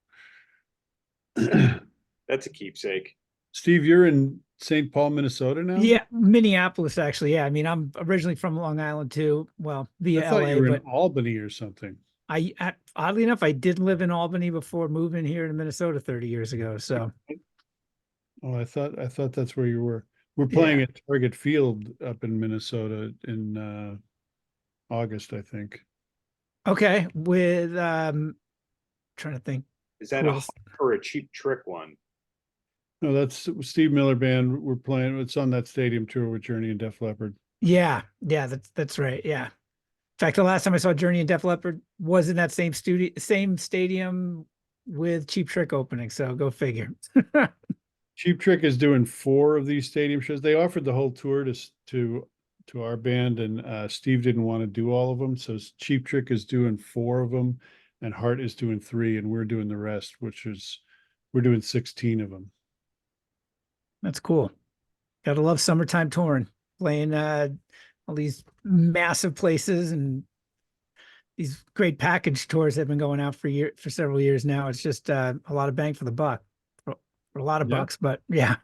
That's a keepsake. Steve, you're in St. Paul, Minnesota now? Yeah, Minneapolis, actually. Yeah, I mean, I'm originally from Long Island too. Well, via I thought LA, you were but in Albany or something. oddly enough, I did live in Albany before moving here to Minnesota 30 years ago. So Oh, I thought that's where you were. We're playing at Target Field up in Minnesota in August, I think. okay, with trying to think. Is that Who a else? Hawk or a Cheap Trick one? No, that's Steve Miller Band. We're playing. It's on that stadium tour with Journey and Def Leppard. Yeah, that's right. Yeah. In fact, the last time I saw Journey and Def Leppard was in that same stadium with Cheap Trick opening. So go figure. Cheap Trick is doing 4 of these stadium shows. They offered the whole tour to our band, and Steve didn't want to do all of them. So Cheap Trick is doing 4 of them, and Heart is doing 3, and we're doing the rest, we're doing 16 of them. That's cool. Gotta love summertime touring, playing all these massive places and these great package tours that have been going out for several years now. It's just a lot of bang for the buck, for a lot of bucks, but yeah.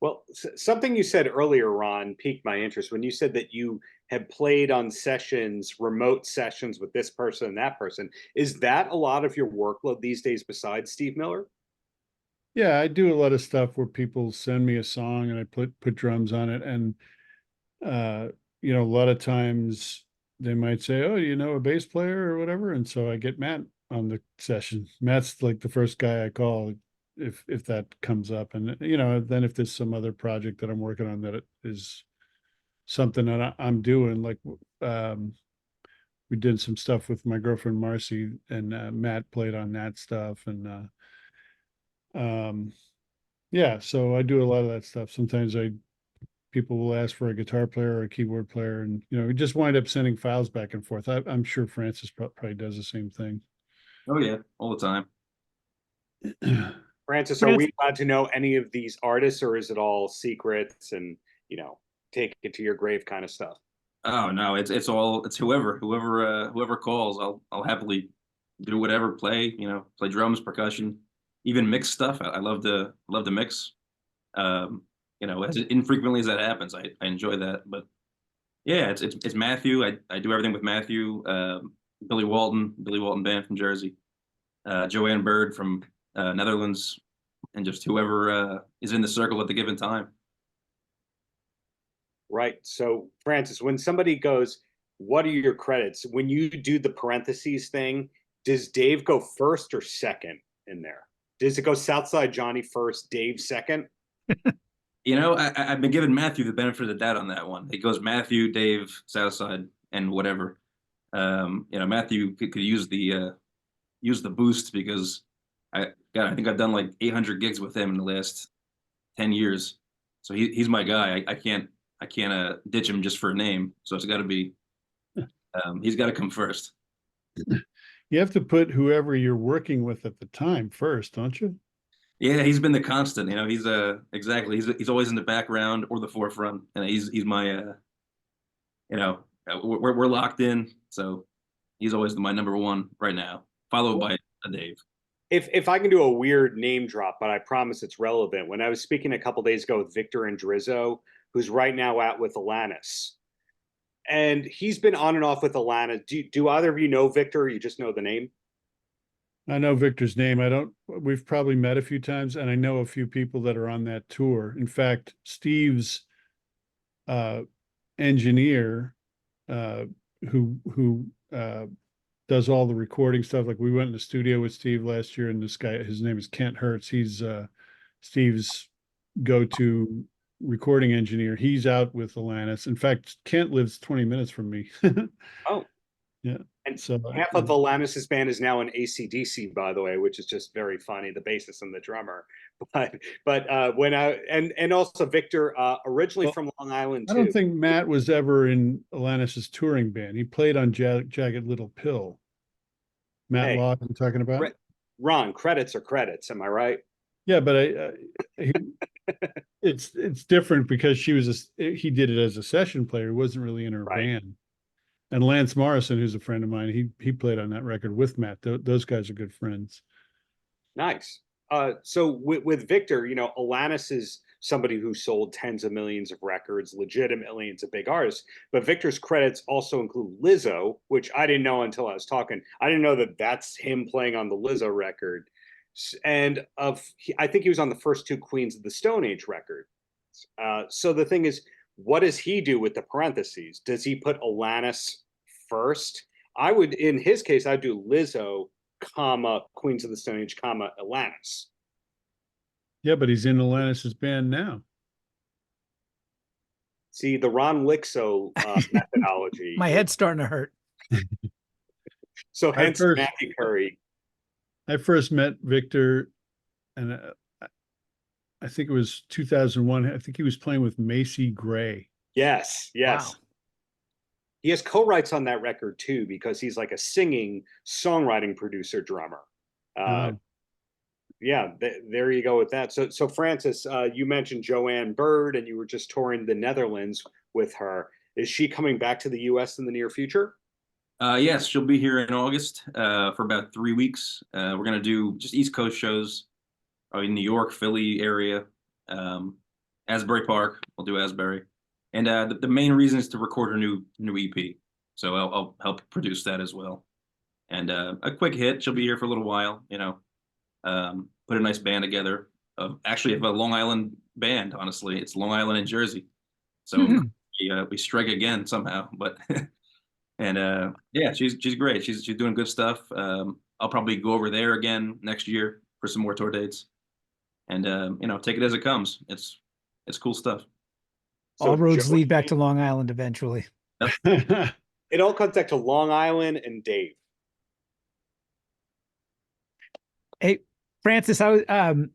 Well, something you said earlier, Ron, piqued my interest when you said that you had played on sessions, remote sessions with this person and that person. Is that a lot of your workload these days besides Steve Miller? Yeah, I do a lot of stuff where people send me a song and I put drums on it, and a lot of times they might say, "Oh, a bass player or whatever," and so I get Matt on the session. Matt's like the first guy I call if that comes up, and then if there's some other project that I'm working on that is something that I'm doing, like we did some stuff with my girlfriend Marcy, and Matt played on that stuff, and yeah, so I do a lot of that stuff. Sometimes people will ask for a guitar player or a keyboard player, and we just wind up sending files back and forth. I'm sure Francis probably does the same thing. Oh yeah, all the time. Francis, are we allowed to know any of these artists, or is it all secrets and take it to your grave kind of stuff? Oh no, it's whoever calls, I'll happily do whatever, play drums, percussion, even mix stuff. I love to mix. As infrequently as that happens, I enjoy that. But yeah, it's Matthew. I do everything with Matthew. Billy Walton band from Jersey, Joanne Bird from Netherlands, and just whoever is in the circle at the given time. Right. So, Francis, when somebody goes, "What are your credits?" When you do the parentheses thing, does Dave go first or second in there? Does it go Southside Johnny first, Dave second? I've been giving Matthew the benefit of the doubt on that one. It goes Matthew, Dave, Southside, and whatever. Matthew could use the boost, because I think I've done like 800 gigs with him in the last 10 years. So he's my guy. I can't ditch him just for a name. So it's got to be he's got to come first. You have to put whoever you're working with at the time first, don't you? Yeah, he's been the constant. He's exactly. He's always in the background or the forefront, and he's my we're locked in. So he's always my number one right now, followed by Dave. If I can do a weird name drop, but I promise it's relevant. When I was speaking a couple days ago with Victor Andrizzo, who's right now out with Alanis, and he's been on and off with Alanis. Do either of you know Victor, or you just know the name? I know Victor's name. We've probably met a few times, and I know a few people that are on that tour. In fact, Steve's engineer, who does all the recording stuff. Like, we went in the studio with Steve last year, and this guy, his name is Kent Hertz. He's Steve's go-to recording engineer. He's out with Alanis. In fact, Kent lives 20 minutes from me. Oh. Yeah. And So half of Alanis's band is now in AC/DC, by the way, which is just very funny. The bassist and the drummer, but when I and also Victor, originally Well, from Long Island I too. don't think Matt was ever in Alanis's touring band. He played on Jagged Little Pill. Matt Hey, Law, I'm talking about. Ron, credits are credits. Am I right? Yeah, but it's different because he did it as a session player. He wasn't really in her Right. band. And Lance Morrison, who's a friend of mine, he played on that record with Matt. Those guys are good friends. Nice. So with Victor, you know, Alanis is somebody who sold tens of millions of records, legitimately, it's a big artist. But Victor's credits also include Lizzo, which I didn't know until I was talking. I didn't know that that's him playing on the Lizzo record. And I think he was on the first two Queens of the Stone Age record. So the thing is, what does he do with the parentheses? Does he put Alanis first? I would, in his case, I'd do Lizzo, comma, Queens of the Stone Age, comma, Alanis. Yeah, but he's in Alanis's band now. See, the Ron Lixo methodology. My head's starting to hurt. So hence Matthew Curry. I first met Victor, and I think it was 2001. I think he was playing with Macy Gray. Yes. Wow. He has co-writes on that record too, because he's like a singing, songwriting producer, drummer. Yeah, there you go with that. So Francis, you mentioned Joanne Bird, and you were just touring the Netherlands with her. Is she coming back to the U.S. in the near future? Yes, she'll be here in August for about 3 weeks. We're gonna do just East Coast shows in New York, Philly area, Asbury Park. We'll do Asbury, and the main reason is to record her new EP. So I'll help produce that as well. And a quick hit. She'll be here for a little while. You know, put a nice band together. Actually, have a Long Island band. Honestly, it's Long Island and Jersey. So we strike again somehow, but. And yeah, she's great. She's doing good stuff. I'll probably go over there again next year for some more tour dates, and you know, take it as it comes. It's cool stuff. All roads lead back to Long Island eventually. It all comes back to Long Island and Dave. Hey, Francis, I was going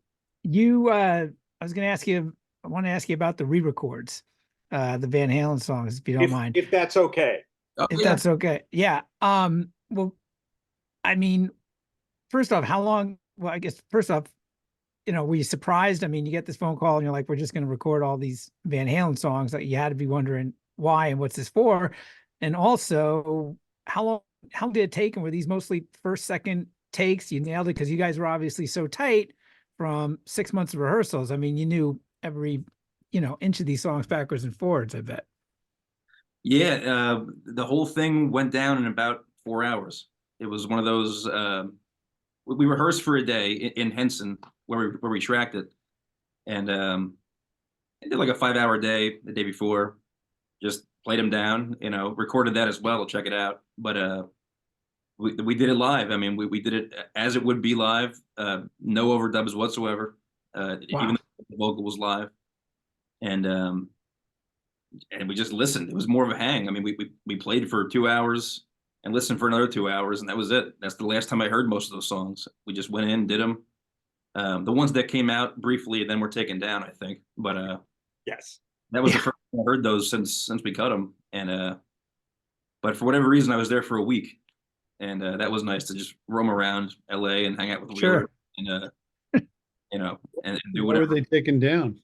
to ask you. I want to ask you about the re-records, the Van Halen songs, if you don't mind. If that's okay. If that's okay. Yeah. Well, I mean, first off, how long? Well, I guess first off, you know, were you surprised? I mean, you get this phone call and you're like, we're just going to record all these Van Halen songs. That you had to be wondering why and what's this for? And also, how long did it take? And were these mostly first, second takes? You nailed it because you guys were obviously so tight from 6 months of rehearsals. I mean, you knew every, you know, inch of these songs backwards and forwards, I bet. Yeah, the whole thing went down in about 4 hours. It was one of those. We rehearsed for a day in Henson where we tracked it, and I did like a 5-hour day the day before. Just played them down, you know, recorded that as well to check it out. But we did it live. I mean, we did it as it would be live. No overdubs whatsoever. Even though the vocal was live, and we just listened. It was more of a hang. I mean, we played for 2 hours and listened for another 2 hours, and that was it. That's the last time I heard most of those songs. We just went in, did them. The ones that came out briefly, then were taken down, I think. But yes, that was the first time I heard those since we cut them. And but for whatever reason, I was there for a week, and that was nice to just roam around LA and hang out with Wheeler and you know, and do whatever. Why were they taken down?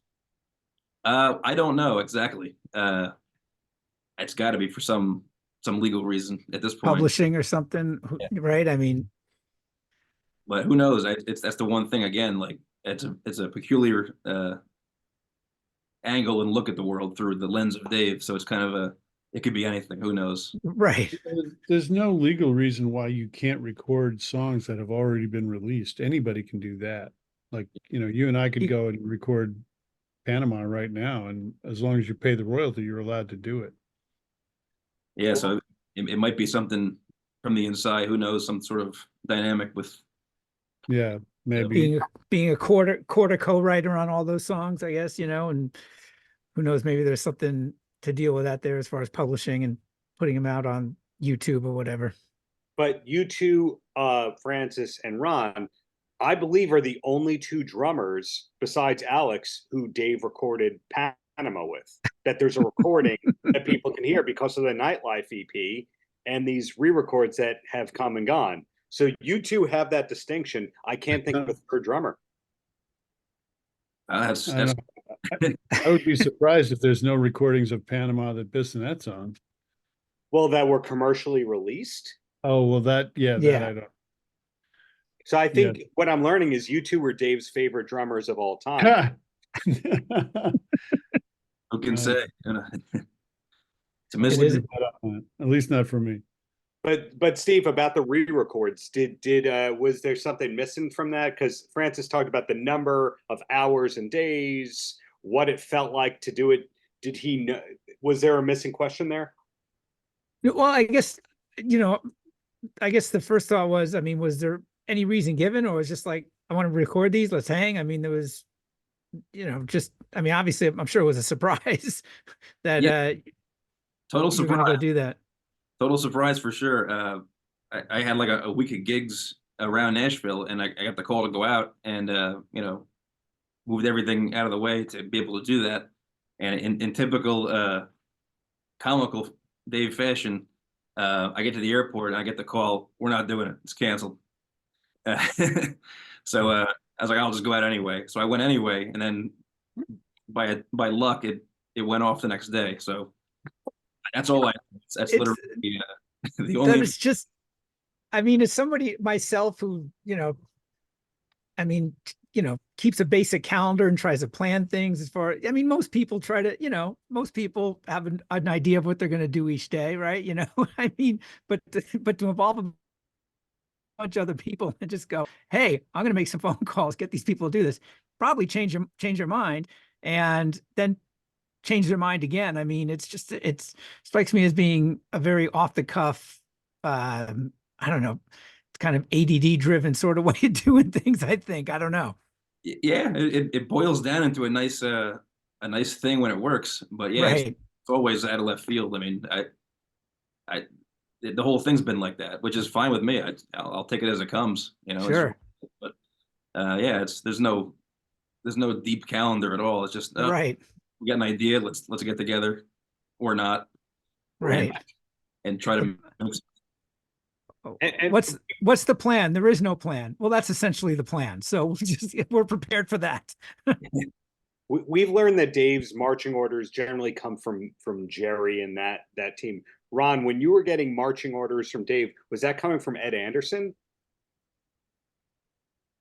I don't know exactly. It's got to be for some legal reason at this point. Publishing or something, right? I mean, but who knows? That's the one thing again. Like it's a peculiar angle and look at the world through the lens of Dave. So it's kind of it could be anything. Who knows? Right. There's no legal reason why you can't record songs that have already been released. Anybody can do that. Like, you know, you and I could go and record Panama right now, and as long as you pay the royalty, you're allowed to do it. Yeah, so it might be something from the inside. Who knows? Some sort of dynamic with. Yeah, maybe being a quarter co-writer on all those songs, I guess, you know, and who knows, maybe there's something to deal with that there as far as publishing and putting them out on YouTube or whatever. But you two, Francis and Ron, I believe are the only two drummers besides Alex who Dave recorded Panama with. That there's a recording that people can hear because of the Nightlife EP and these re-records that have come and gone. So you two have that distinction. I can't think of a third drummer. That's I don't know. I would be surprised if there's no recordings of Panama that Bissonette's on. Well, that were commercially released. Oh, well, that I don't. So I think what I'm learning is you two were Dave's favorite drummers of all time. who can say? It's a mystery. At least not for me. But Steve, about the re-records, did was there something missing from that? Because Francis talked about the number of hours and days, what it felt like to do it. Did he know? Was there a missing question there? Well, I guess the first thought was, I mean, was there any reason given, or was just like, I want to record these, let's hang? I mean, there was, obviously, I'm sure it was a surprise that total you were going to go do that. Total surprise for sure. I had like a week of gigs around Nashville, and I got the call to go out and moved everything out of the way to be able to do that. And in typical comical Dave fashion, I get to the airport and I get the call, we're not doing it, it's canceled. So I was like, I'll just go out anyway. So I went anyway, and then by luck it went off the next day. So that's all that's literally the only. It's just, as somebody myself who keeps a basic calendar and tries to plan things as far. Most people try to, most people have an idea of what they're going to do each day, right? But to involve a bunch of other people and just go, hey, I'm going to make some phone calls, get these people to do this, probably change their mind, and then change their mind again. It strikes me as being a very off the cuff, I don't know, kind of ADD driven sort of way of doing things. I don't know. Yeah, it boils down into a nice thing when it works, but yeah, right. it's always out of left field. The whole thing's been like that, which is fine with me. I'll take it as it comes, Sure. But there's no deep calendar at all. It's just right. We got an idea. Let's get together, or not. Right. And try to. And what's the plan? There is no plan. Well, that's essentially the plan. So we're prepared for that. We've learned that Dave's marching orders generally come from Jerry and that team. Ron, when you were getting marching orders from Dave, was that coming from Ed Anderson?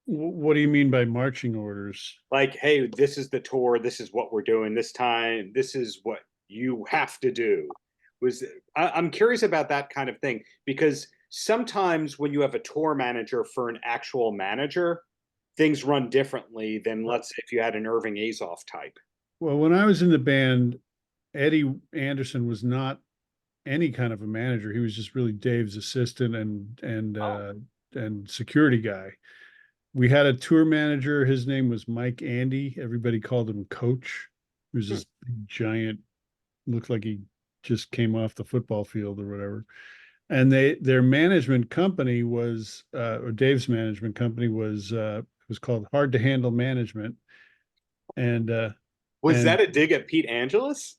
What do you mean by marching orders? Like, hey, this is the tour. This is what we're doing this time. This is what you have to do. I'm curious about that kind of thing, because sometimes when you have a tour manager for an actual manager, things run differently than, let's say, if you had an Irving Azoff type. Well, when I was in the band, Eddie Anderson was not any kind of a manager. He was just really Dave's assistant and security guy. We had a tour manager. His name was Mike Andy. Everybody called him Coach. He was this giant, looked like he just came off the football field or whatever. And their management company was, or Dave's management company was called Hard to Handle Management. And was that a dig at Pete Angelus?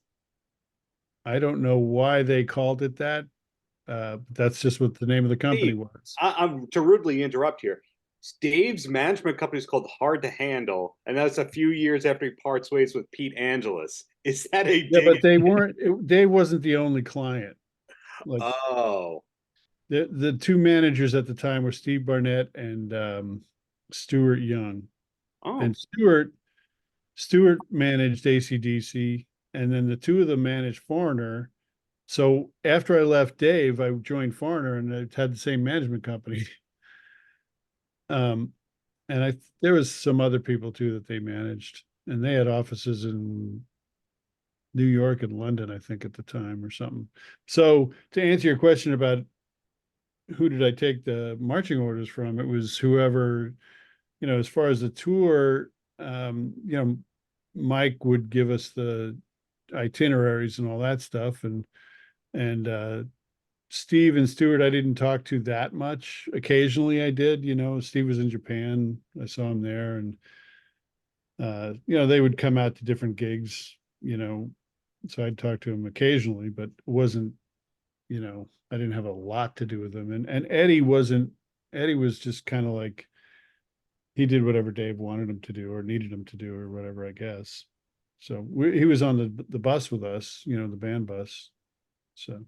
I don't know why they called it that. That's just what the name of the company was. I'm to rudely interrupt here. Dave's management company is called Hard to Handle, and that's a few years after he parts ways with Pete Angelus. Is that a dig? Yeah, but they weren't. Dave wasn't the only client. The two managers at the time were Steve Barnett and Stuart Young. And Stuart managed AC/DC, and then the two of them managed Foreigner. So after I left Dave, I joined Foreigner, and I had the same management company. And there was some other people too that they managed, and they had offices in New York and London, I think, at the time or something. So to answer your question about who did I take the marching orders from, it was whoever, as far as the tour, Mike would give us the itineraries and all that stuff. And Steve and Stuart, I didn't talk to that much. Occasionally I did, Steve was in Japan. I saw him there, and they would come out to different gigs, so I'd talk to him occasionally, but it wasn't, I didn't have a lot to do with him. And Eddie was just kind of like, he did whatever Dave wanted him to do or needed him to do or whatever, I guess. So he was on the bus with us, the band bus. So.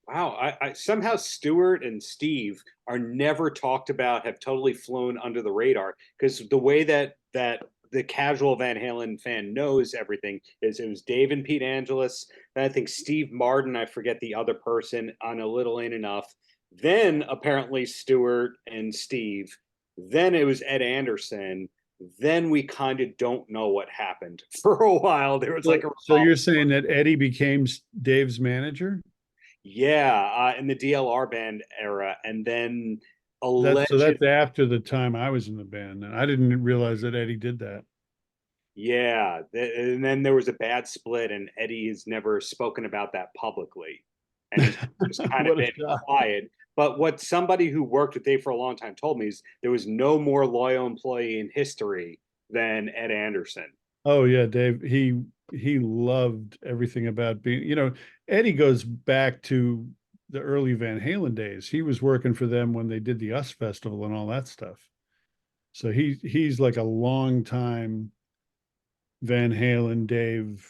Wow, I somehow Stuart and Steve are never talked about, have totally flown under the radar, because the way that the casual Van Halen fan knows everything is it was Dave and Pete Angelus, then I think Steve Martin, I forget the other person, on A Little Ain't Enough, then apparently Stuart and Steve, then it was Ed Anderson, then we kind of don't know what happened for a while. There was like a so you're saying that Eddie became Dave's manager? Yeah, in the DLR band era, and then that's after the time I was in the band, and I didn't realize that Eddie did that. Yeah, and then there was a bad split, and Eddie has never spoken about that publicly, and he's just kind of been quiet. But what somebody who worked with Dave for a long time told me is there was no more loyal employee in history than Ed Anderson. Oh yeah, Dave. He loved everything about being, Eddie goes back to the early Van Halen days. He was working for them when they did the US Festival and all that stuff. So he's like a long time Van Halen, Dave,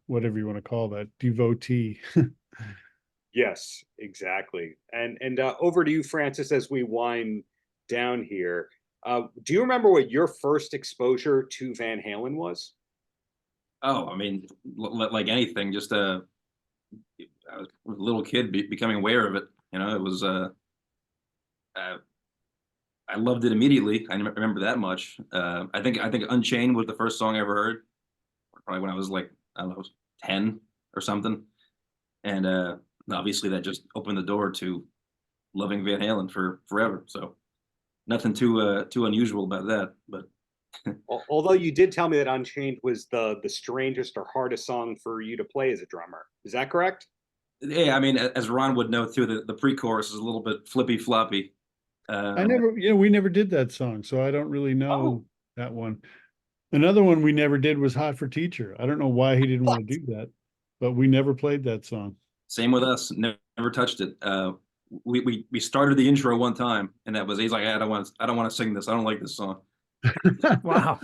whatever you want to call that, devotee. Yes, exactly. And over to you, Francis, as we wind down here. Do you remember what your first exposure to Van Halen was? Oh, I mean, like anything, just I was a little kid becoming aware of it. It was I loved it immediately. I remember that much. I think Unchained was the first song I ever heard, probably when I was like, I don't know, 10 or something. And obviously that just opened the door to loving Van Halen for forever. So nothing too unusual about that. But although you did tell me that Unchained was the strangest or hardest song for you to play as a drummer, is that correct? Yeah, I mean, as Ron would know too, the pre-chorus is a little bit flippy floppy. we never did that song, so I don't really know that one. Another one we never did was Hot for Teacher. I don't know why he didn't want to do that, but we never played that song. Same with us, never touched it. We started the intro one time, and that was, he's like, I don't want to sing this. I don't like this song. Wow.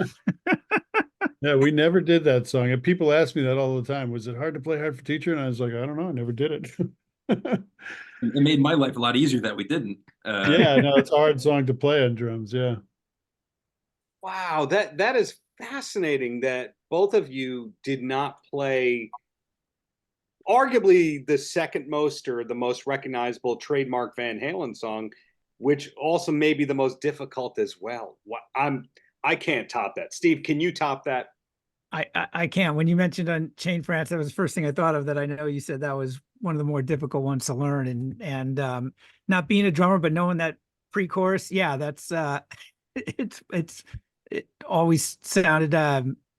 Yeah, we never did that song. And people ask me that all the time. Was it hard to play Hard for Teacher? And I was like, I don't know. I never did it. It made my life a lot easier that we didn't. Yeah, no, it's a hard song to play on drums. Yeah. Wow, that is fascinating that both of you did not play arguably the second most or the most recognizable trademark Van Halen song, which also may be the most difficult as well. I can't top that. Steve, can you top that? I can't. When you mentioned Unchained, France, that was the first thing I thought of. That I know you said that was one of the more difficult ones to learn, and not being a drummer, but knowing that pre-chorus, yeah, that's it always sounded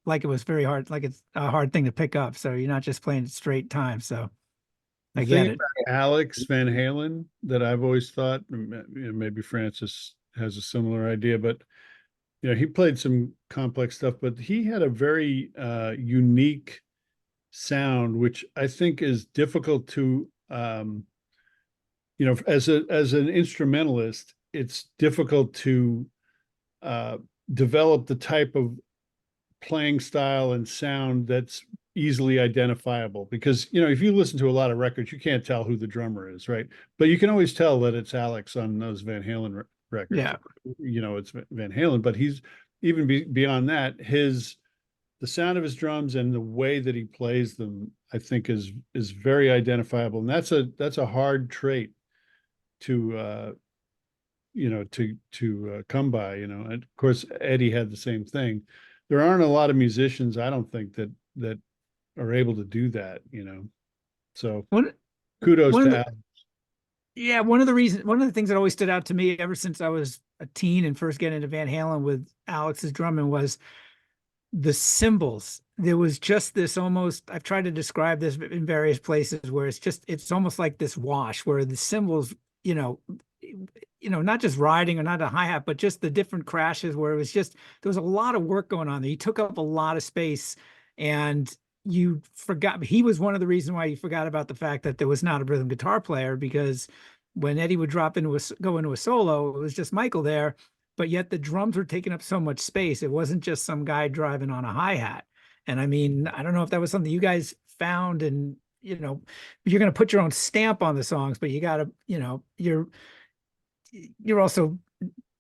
like it was very hard, like it's a hard thing to pick up. So you're not just playing it straight time. So I get it. Alex Van Halen that I've always thought, maybe Francis has a similar idea, but he played some complex stuff, but he had a very unique sound, which I think is difficult to, as an instrumentalist, it's difficult to develop the type of playing style and sound that's easily identifiable, because if you listen to a lot of records, you can't tell who the drummer is, right? But you can always tell that it's Alex on those Van Halen records. Yeah, it's Van Halen, but he's even beyond that. The sound of his drums and the way that he plays them, I think, is very identifiable, and that's a hard trait to come by. And of course Eddie had the same thing. There aren't a lot of musicians, I don't think, that are able to do that. So kudos to Alex. Yeah, one of the things that always stood out to me ever since I was a teen and first getting into Van Halen with Alex's drumming was the cymbals, there was just this almost, I've tried to describe this in various places where it's almost like this wash where the cymbals, not just riding or not a hi-hat, but just the different crashes where it was just, there was a lot of work going on there. He took up a lot of space, and you forgot, he was one of the reasons why you forgot about the fact that there was not a rhythm guitar player, because when Eddie would go into a solo, it was just Michael there, but yet the drums were taking up so much space. It wasn't just some guy driving on a hi-hat. And I mean, I don't know if that was something you guys found, and you're going to put your own stamp on the songs, but you got to, you're also,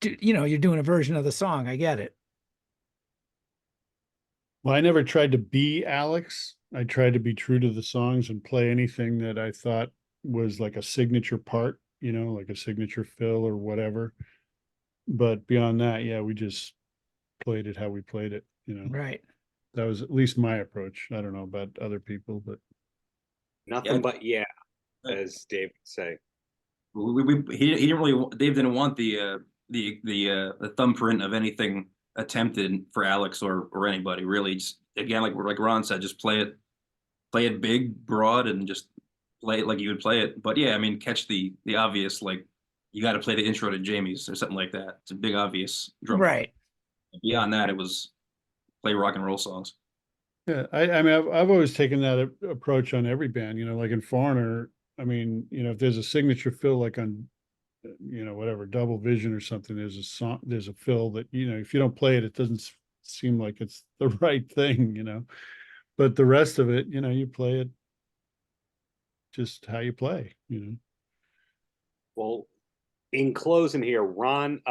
you're doing a version of the song. I get it. Well, I never tried to be Alex. I tried to be true to the songs and play anything that I thought was like a signature part, like a signature fill or whatever. But beyond that, yeah, we just played it how we played it, Right. That was at least my approach. I don't know about other people, but Nothing but as Dave would say. He didn't really, Dave didn't want the thumbprint of anything attempted for Alex or anybody really. Just, again, like Ron said, just play it big, broad, and just play it like you would play it. But yeah, I mean, catch the obvious, like you got to play the intro to Jamie's or something like that. It's a big obvious drum. Right. Beyond that, it was play rock and roll songs. yeah, I mean, I've always taken that approach on every band, like in Foreigner. I mean, if there's a signature fill like on, whatever, Double Vision or something, there's a fill that, if you don't play it, it doesn't seem like it's the right thing, but the rest of it, you play it just how you play, Well, in closing here, Ron,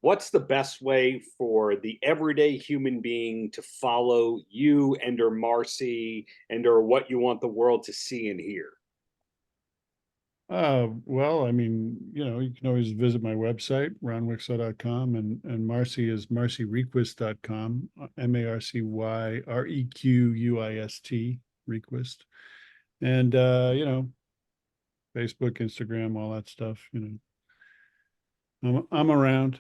what's the best way for the everyday human being to follow you and/or Marcy and/or what you want the world to see and hear? Well, I mean, you can always visit my website, ronwikso.com, and Marcy is marcyrequist.com, MarcyRequist, Requist. And, Facebook, Instagram, all that stuff, I'm around.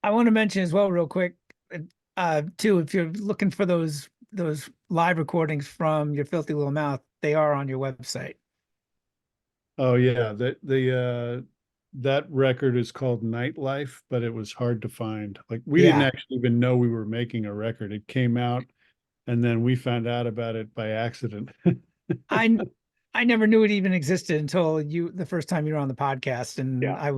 I want to mention as well, real quick, too, if you're looking for those live recordings from Your Filthy Little Mouth, they are on your website. Oh yeah, that record is called Nightlife, but it was hard to find. Like we didn't actually even know we were making a record. It came out, and then we found out about it by accident. I never knew it even existed until the first time you were on the podcast, and I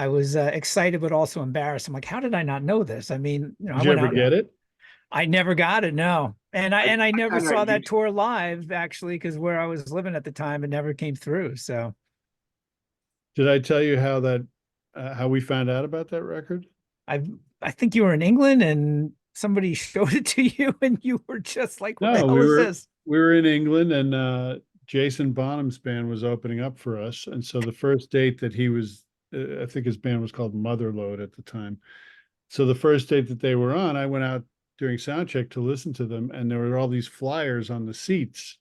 was excited but also embarrassed. I'm like, how did I not know this? I mean, Did you ever get it? I never got it, no. And I never saw that used- tour live, actually, because where I was living at the time, it never came through. So Did I tell you how we found out about that record? I think you were in England and somebody showed it to you, and you were just like, what the hell is this? We were in England, and Jason Bonham's band was opening up for us. And so the first date that he was, I think his band was called Motherload at the time. So the first date that they were on, I went out during sound check to listen to them, and there were all these flyers on the seats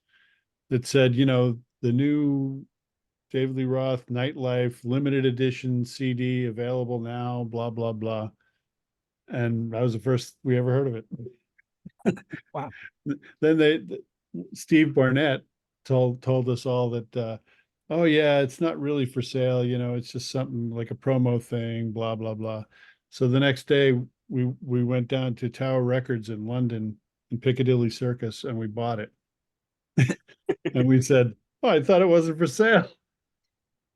that said, the new David Lee Roth Nightlife limited edition CD available now, blah, blah, blah. And that was the first we ever heard of it. Wow. Then Steve Barnett told us all that, oh yeah, it's not really for sale, it's just something like a promo thing, blah, blah, blah. So the next day we went down to Tower Records in London in Piccadilly Circus, and we bought it. And we said, oh, I thought it wasn't for sale.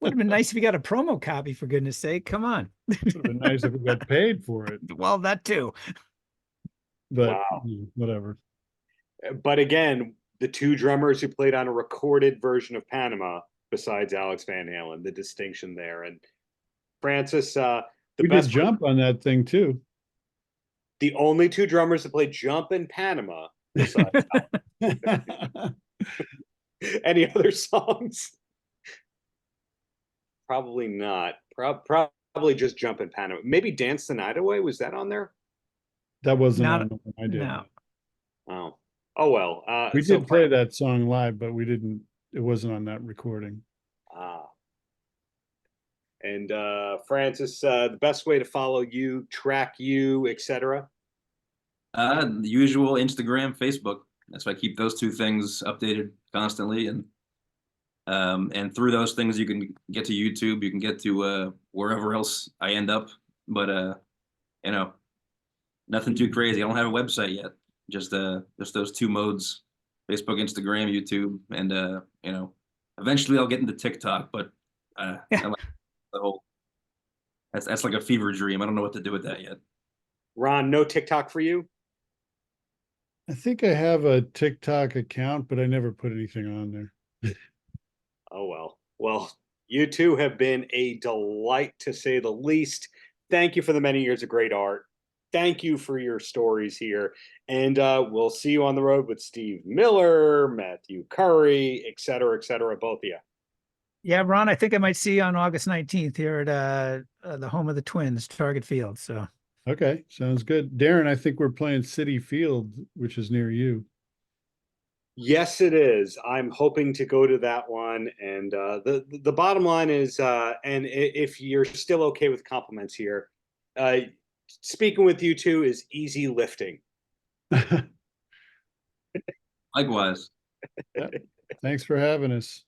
Would have been nice if you got a promo copy, for goodness sake. Come on. Would have been nice if we got paid for it. Well, that too. But whatever. But again, the two drummers who played on a recorded version of Panama, besides Alex Van Halen, the distinction there. And Francis, we did Jump on that thing too. The only two drummers that played Jump in Panama, besides any other songs? Probably not. Probably just Jump in Panama. Maybe Dance the Night Away. Was that on there? That wasn't on the one I did. No. Oh well. We did play that song live, but we didn't. It wasn't on that recording. And Francis, the best way to follow you, track you, etc. The usual Instagram, Facebook. That's why I keep those two things updated constantly, and through those things you can get to YouTube, you can get to wherever else I end up. But you know, nothing too crazy. I don't have a website yet. Just those two modes: Facebook, Instagram, YouTube, and you know, eventually I'll get into TikTok. But I like the whole that's like a fever dream. I don't know what to do with that yet. Ron, no TikTok for you? I think I have a TikTok account, but I never put anything on there. Oh, well. Well, you two have been a delight, to say the least. Thank you for the many years of great art. Thank you for your stories here. And we'll see you on the road with Steve Miller, Matthew Curry, et cetera, both of you. Yeah, Ron, I think I might see you on August 19th here at the home of the Twins, Target Field. So Okay, sounds good. Darren, I think we're playing City Field, which is near you. Yes, it is. I'm hoping to go to that one. And the bottom line is, if you're still okay with compliments here, speaking with you two is easy lifting. Likewise. Thanks for having us.